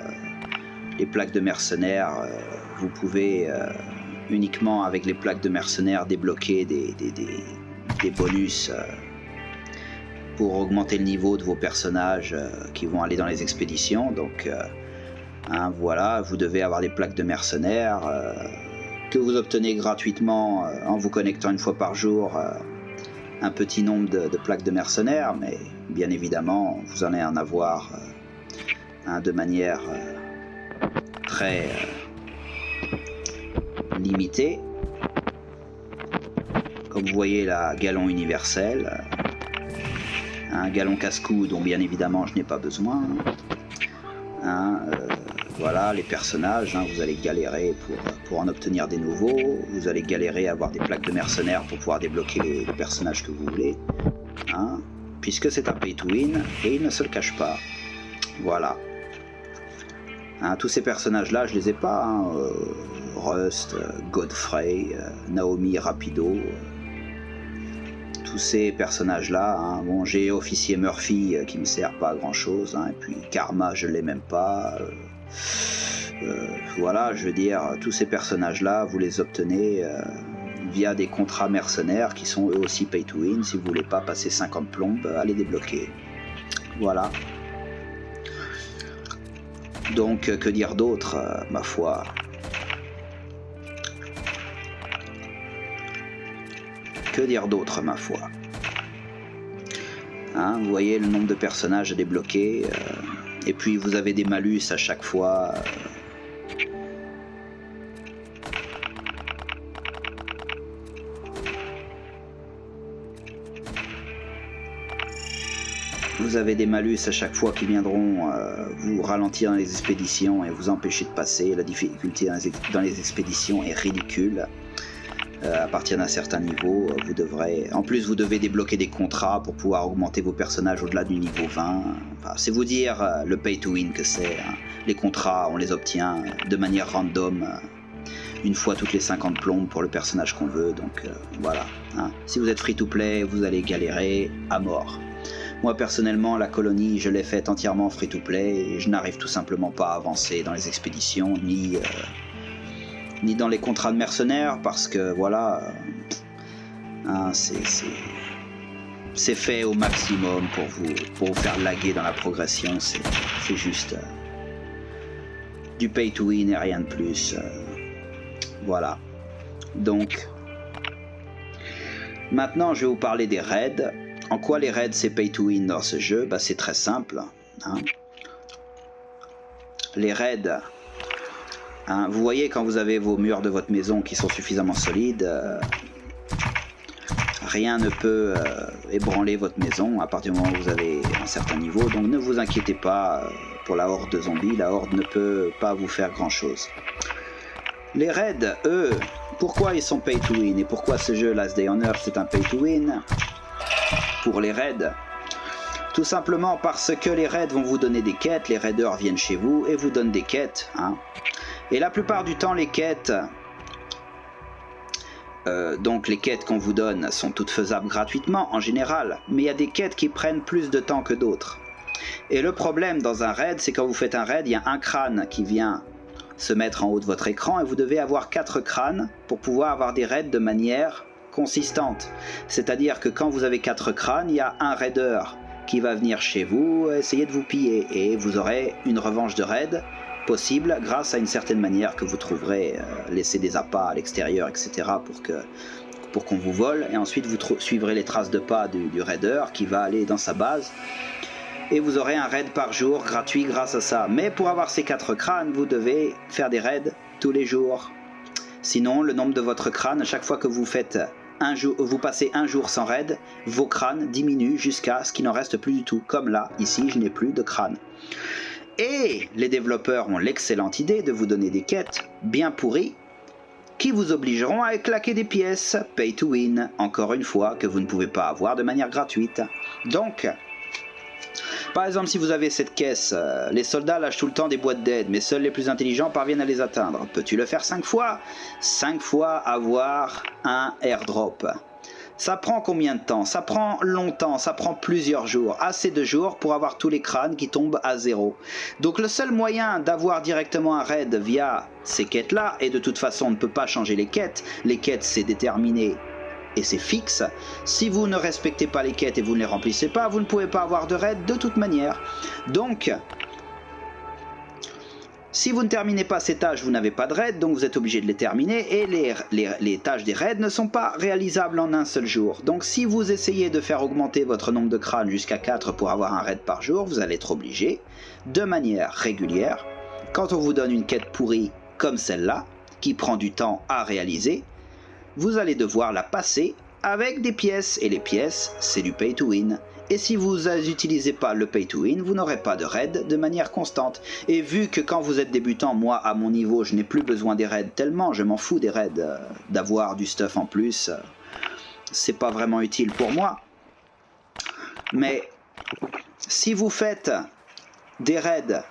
les plaques de mercenaires, vous pouvez uniquement avec les plaques de mercenaires débloquer des bonus pour augmenter le niveau de vos personnages qui vont aller dans les expéditions. Donc hein, voilà, vous devez avoir des plaques de mercenaires que vous obtenez gratuitement en vous connectant une fois par jour. Un petit nombre de plaques de mercenaires, mais bien évidemment vous allez en avoir hein, de manière très limitée. Comme vous voyez, la galon universel, un galon casse-cou dont bien évidemment je n'ai pas besoin. Hein, voilà les personnages, hein, vous allez galérer pour en obtenir des nouveaux, vous allez galérer à avoir des plaques de mercenaires pour pouvoir débloquer les personnages que vous voulez, hein, puisque c'est un pay to win et il ne se le cache pas. Voilà. Hein, tous ces personnages là je les ai pas, hein, Rust, Godfrey, Naomi Rapido, tous ces personnages là, hein. Bon, j'ai officier Murphy qui me sert pas à grand chose, hein, et puis Karma je l'ai même pas. Voilà, je veux dire, tous ces personnages là vous les obtenez via des contrats mercenaires qui sont eux aussi pay to win si vous voulez pas passer 50 plombes à les débloquer. Voilà. Donc que dire d'autre, ma foi. Que dire d'autre, ma foi. Hein, vous voyez le nombre de personnages à débloquer, et puis vous avez des malus à chaque fois. Vous avez des malus à chaque fois qui viendront vous ralentir dans les expéditions et vous empêcher de passer. La difficulté dans les expéditions est ridicule. À partir d'un certain niveau, vous devrez... En plus, vous devez débloquer des contrats pour pouvoir augmenter vos personnages au-delà du niveau 20. Enfin, c'est vous dire le pay to win que c'est. Hein. Les contrats, on les obtient de manière random, une fois toutes les 50 plombes pour le personnage qu'on veut. Donc voilà. Hein. Si vous êtes free to play, vous allez galérer à mort. Moi personnellement, la colonie, je l'ai faite entièrement free to play et je n'arrive tout simplement pas à avancer dans les expéditions ni dans les contrats de mercenaires parce que voilà, hein, c'est fait au maximum pour vous faire laguer dans la progression. C'est juste du pay to win et rien de plus. Voilà. Donc, maintenant je vais vous parler des raids. En quoi les raids c'est pay to win dans ce jeu? Bah, c'est très simple. Hein. Les raids, hein, vous voyez quand vous avez vos murs de votre maison qui sont suffisamment solides, rien ne peut ébranler votre maison à partir du moment où vous avez un certain niveau. Donc ne vous inquiétez pas pour la horde de zombies, la horde ne peut pas vous faire grand chose. Les raids, eux, pourquoi ils sont pay to win et pourquoi ce jeu Last Day on Earth c'est un pay to win pour les raids? Tout simplement parce que les raids vont vous donner des quêtes, les raiders viennent chez vous et vous donnent des quêtes. Hein. Et la plupart du temps les quêtes, donc les quêtes qu'on vous donne sont toutes faisables gratuitement en général, mais il y a des quêtes qui prennent plus de temps que d'autres. Et le problème dans un raid, c'est quand vous faites un raid, il y a un crâne qui vient se mettre en haut de votre écran et vous devez avoir 4 crânes pour pouvoir avoir des raids de manière consistante. C'est-à-dire que quand vous avez 4 crânes, il y a un raider qui va venir chez vous essayer de vous piller et vous aurez une revanche de raid possible grâce à une certaine manière que vous trouverez, laisser des appâts à l'extérieur, etc. pour qu'on vous vole, et ensuite vous suivrez les traces de pas du raider qui va aller dans sa base et vous aurez un raid par jour gratuit grâce à ça. Mais pour avoir ces 4 crânes, vous devez faire des raids tous les jours. Sinon, le nombre de votre crâne, à chaque fois que vous faites vous passez un jour sans raid, vos crânes diminuent jusqu'à ce qu'il n'en reste plus du tout. Comme là, ici, je n'ai plus de crâne. Et les développeurs ont l'excellente idée de vous donner des quêtes bien pourries qui vous obligeront à claquer des pièces, pay to win, encore une fois, que vous ne pouvez pas avoir de manière gratuite. Donc, par exemple, si vous avez cette caisse, les soldats lâchent tout le temps des boîtes d'aide, mais seuls les plus intelligents parviennent à les atteindre. Peux-tu le faire 5 fois? 5 fois avoir un airdrop. Ça prend combien de temps? Ça prend longtemps, ça prend plusieurs jours, assez de jours pour avoir tous les crânes qui tombent à 0. Donc le seul moyen d'avoir directement un raid via ces quêtes-là, et de toute façon on ne peut pas changer les quêtes c'est déterminé et c'est fixe. Si vous ne respectez pas les quêtes et vous ne les remplissez pas, vous ne pouvez pas avoir de raid de toute manière. Donc, si vous ne terminez pas ces tâches, vous n'avez pas de raid, donc vous êtes obligé de les terminer, et les tâches des raids ne sont pas réalisables en un seul jour. Donc si vous essayez de faire augmenter votre nombre de crânes jusqu'à 4 pour avoir un raid par jour, vous allez être obligé, de manière régulière, quand on vous donne une quête pourrie comme celle-là, qui prend du temps à réaliser, vous allez devoir la passer avec des pièces, et les pièces, c'est du pay to win. Et si vous n'utilisez pas le pay to win, vous n'aurez pas de raid de manière constante. Et vu que quand vous êtes débutant, moi à mon niveau, je n'ai plus besoin des raids tellement, je m'en fous des raids, d'avoir du stuff en plus, c'est pas vraiment utile pour moi. Mais si vous faites des raids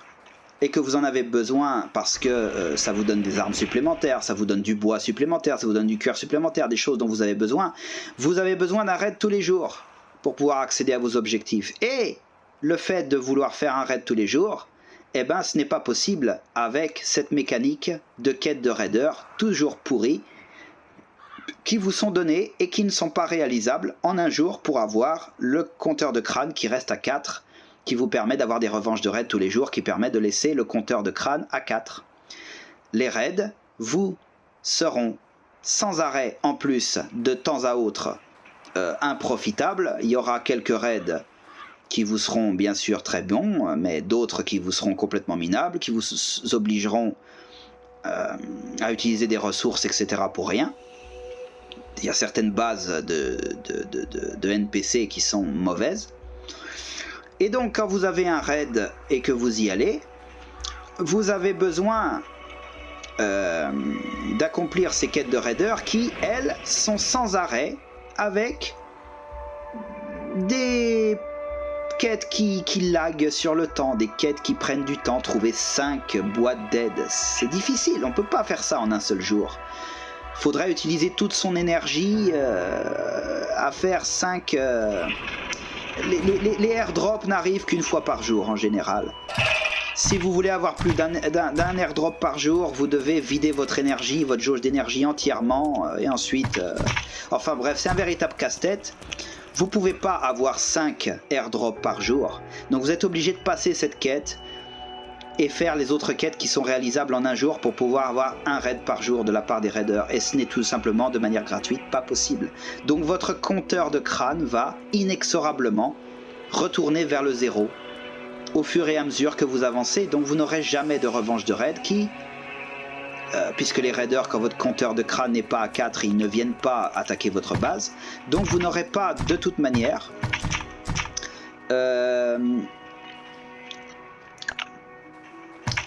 et que vous en avez besoin parce que ça vous donne des armes supplémentaires, ça vous donne du bois supplémentaire, ça vous donne du cuir supplémentaire, des choses dont vous avez besoin d'un raid tous les jours pour pouvoir accéder à vos objectifs. Et le fait de vouloir faire un raid tous les jours, eh ben ce n'est pas possible avec cette mécanique de quête de raider toujours pourrie qui vous sont donnés et qui ne sont pas réalisables en un jour pour avoir le compteur de crâne qui reste à 4, qui vous permet d'avoir des revanches de raids tous les jours, qui permet de laisser le compteur de crâne à 4. Les raids vous seront sans arrêt en plus de temps à autre improfitables. Il y aura quelques raids qui vous seront bien sûr très bons, mais d'autres qui vous seront complètement minables, qui vous obligeront à utiliser des ressources, etc. pour rien. Il y a certaines bases de NPC qui sont mauvaises. Et donc quand vous avez un raid et que vous y allez, vous avez besoin d'accomplir ces quêtes de raiders qui, elles, sont sans arrêt avec des quêtes qui laguent sur le temps, des quêtes qui prennent du temps. Trouver 5 boîtes d'aide, c'est difficile, on ne peut pas faire ça en un seul jour. Il faudrait utiliser toute son énergie à faire 5... Les airdrops n'arrivent qu'une fois par jour en général. Si vous voulez avoir plus d'un airdrop par jour, vous devez vider votre énergie, votre jauge d'énergie entièrement, et ensuite... Enfin bref, c'est un véritable casse-tête. Vous ne pouvez pas avoir 5 airdrops par jour, donc vous êtes obligé de passer cette quête et faire les autres quêtes qui sont réalisables en un jour pour pouvoir avoir un raid par jour de la part des raiders. Et ce n'est tout simplement de manière gratuite pas possible. Donc votre compteur de crâne va inexorablement retourner vers le zéro au fur et à mesure que vous avancez. Donc vous n'aurez jamais de revanche de raid qui... puisque les raiders, quand votre compteur de crâne n'est pas à 4, ils ne viennent pas attaquer votre base. Donc vous n'aurez pas de toute manière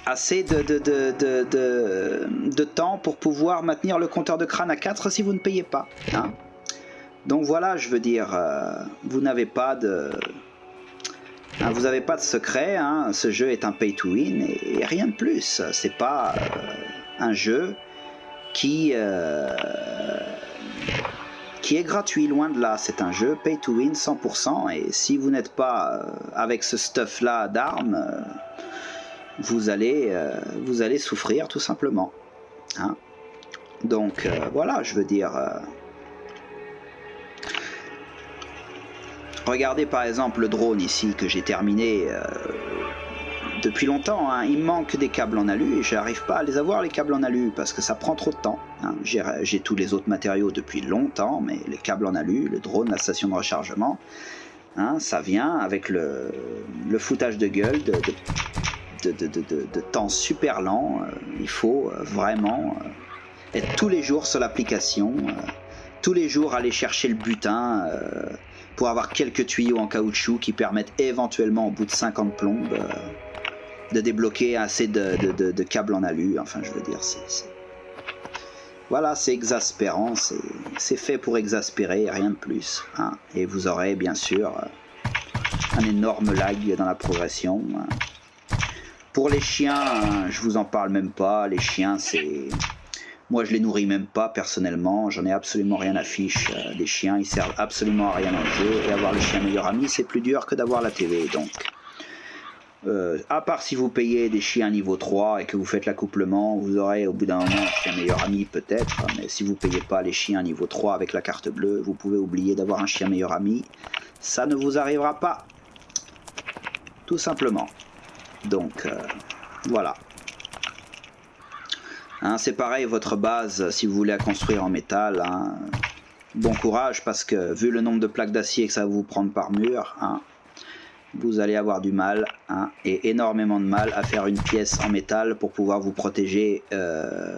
assez de temps pour pouvoir maintenir le compteur de crâne à 4 si vous ne payez pas. Hein. Donc voilà, je veux dire, vous n'avez pas de... vous n'avez pas de secret, hein. Ce jeu est un pay to win et rien de plus. C'est pas un jeu qui est gratuit, loin de là. C'est un jeu pay to win 100%, et si vous n'êtes pas avec ce stuff là d'armes, vous allez souffrir tout simplement. Hein. Donc voilà, je veux dire... regardez par exemple le drone ici que j'ai terminé depuis longtemps. Hein. Il me manque des câbles en alu et je n'arrive pas à les avoir, les câbles en alu, parce que ça prend trop de temps. Hein. J'ai tous les autres matériaux depuis longtemps, mais les câbles en alu, le drone, la station de rechargement, hein, ça vient avec le foutage de gueule de temps super lent. Il faut vraiment être tous les jours sur l'application, tous les jours aller chercher le butin pour avoir quelques tuyaux en caoutchouc qui permettent éventuellement au bout de 50 plombes de débloquer assez de câbles en alu. Enfin, je veux dire, voilà, c'est exaspérant, c'est fait pour exaspérer, rien de plus. Hein. Et vous aurez bien sûr un énorme lag dans la progression. Hein. Pour les chiens, je vous en parle même pas. Les chiens, c'est... Moi, je les nourris même pas personnellement. J'en ai absolument rien à fiche des chiens. Ils servent absolument à rien dans le jeu. Et avoir le chien meilleur ami, c'est plus dur que d'avoir la TV. Donc, à part si vous payez des chiens niveau 3 et que vous faites l'accouplement, vous aurez au bout d'un moment un chien meilleur ami peut-être. Mais si vous payez pas les chiens niveau 3 avec la carte bleue, vous pouvez oublier d'avoir un chien meilleur ami. Ça ne vous arrivera pas. Tout simplement. Donc, voilà. Hein, c'est pareil, votre base, si vous voulez la construire en métal, hein, bon courage, parce que vu le nombre de plaques d'acier que ça va vous prendre par mur, hein, vous allez avoir du mal, hein, et énormément de mal à faire une pièce en métal pour pouvoir vous protéger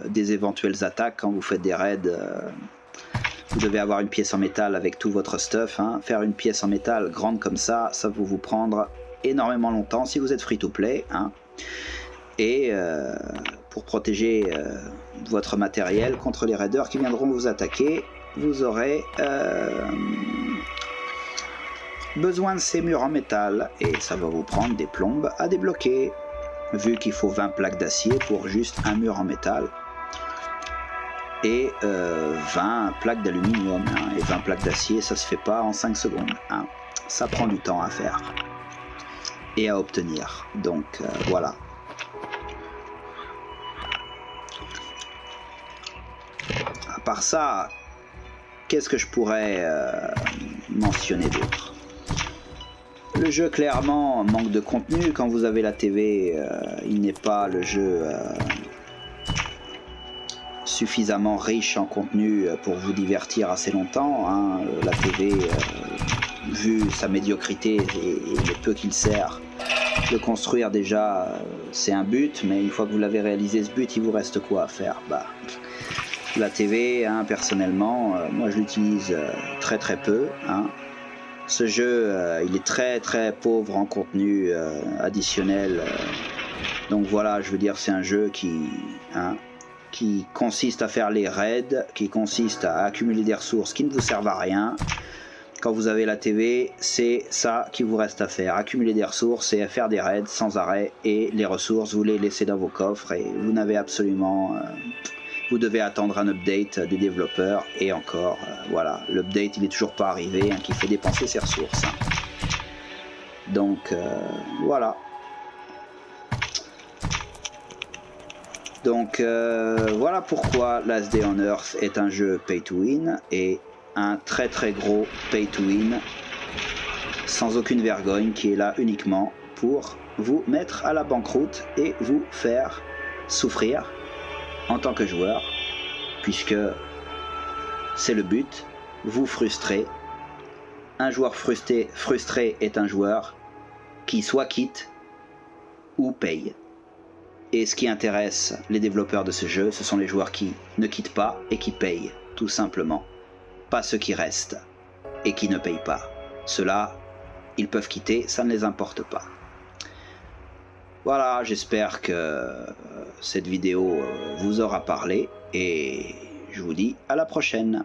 des éventuelles attaques quand vous faites des raids. Vous devez avoir une pièce en métal avec tout votre stuff. Hein. Faire une pièce en métal grande comme ça va vous prendre énormément longtemps si vous êtes free to play. Hein. Et pour protéger votre matériel contre les raiders qui viendront vous attaquer, vous aurez besoin de ces murs en métal, et ça va vous prendre des plombes à débloquer, vu qu'il faut 20 plaques d'acier pour juste un mur en métal, et 20 plaques d'aluminium, hein, et 20 plaques d'acier, ça se fait pas en 5 secondes, hein. Ça prend du temps à faire et à obtenir, donc voilà. À part ça, qu'est-ce que je pourrais mentionner d'autre? Le jeu clairement manque de contenu. Quand vous avez la TV, il n'est pas le jeu suffisamment riche en contenu pour vous divertir assez longtemps. Hein. La TV, vu sa médiocrité et le peu qu'il sert, de construire déjà, c'est un but, mais une fois que vous l'avez réalisé ce but, il vous reste quoi à faire? Bah, la TV, hein, personnellement, moi je l'utilise très très peu. Hein. Ce jeu, il est très très pauvre en contenu additionnel. Donc voilà, je veux dire, c'est un jeu qui consiste à faire les raids, qui consiste à accumuler des ressources qui ne vous servent à rien. Quand vous avez la TV, c'est ça qui vous reste à faire. Accumuler des ressources et à faire des raids sans arrêt. Et les ressources, vous les laissez dans vos coffres et vous n'avez absolument... vous devez attendre un update des développeurs, et encore, voilà, l'update il n'est toujours pas arrivé, hein, qui fait dépenser ses ressources. Hein. Donc, voilà. Donc, voilà pourquoi Last Day on Earth est un jeu pay to win, et un très très gros pay to win, sans aucune vergogne, qui est là uniquement pour vous mettre à la banqueroute et vous faire souffrir en tant que joueur, puisque c'est le but, vous frustrer. Un joueur frustré est un joueur qui soit quitte ou paye. Et ce qui intéresse les développeurs de ce jeu, ce sont les joueurs qui ne quittent pas et qui payent, tout simplement. Pas ceux qui restent et qui ne payent pas. Ceux-là, ils peuvent quitter, ça ne les importe pas. Voilà, j'espère que cette vidéo vous aura parlé et je vous dis à la prochaine.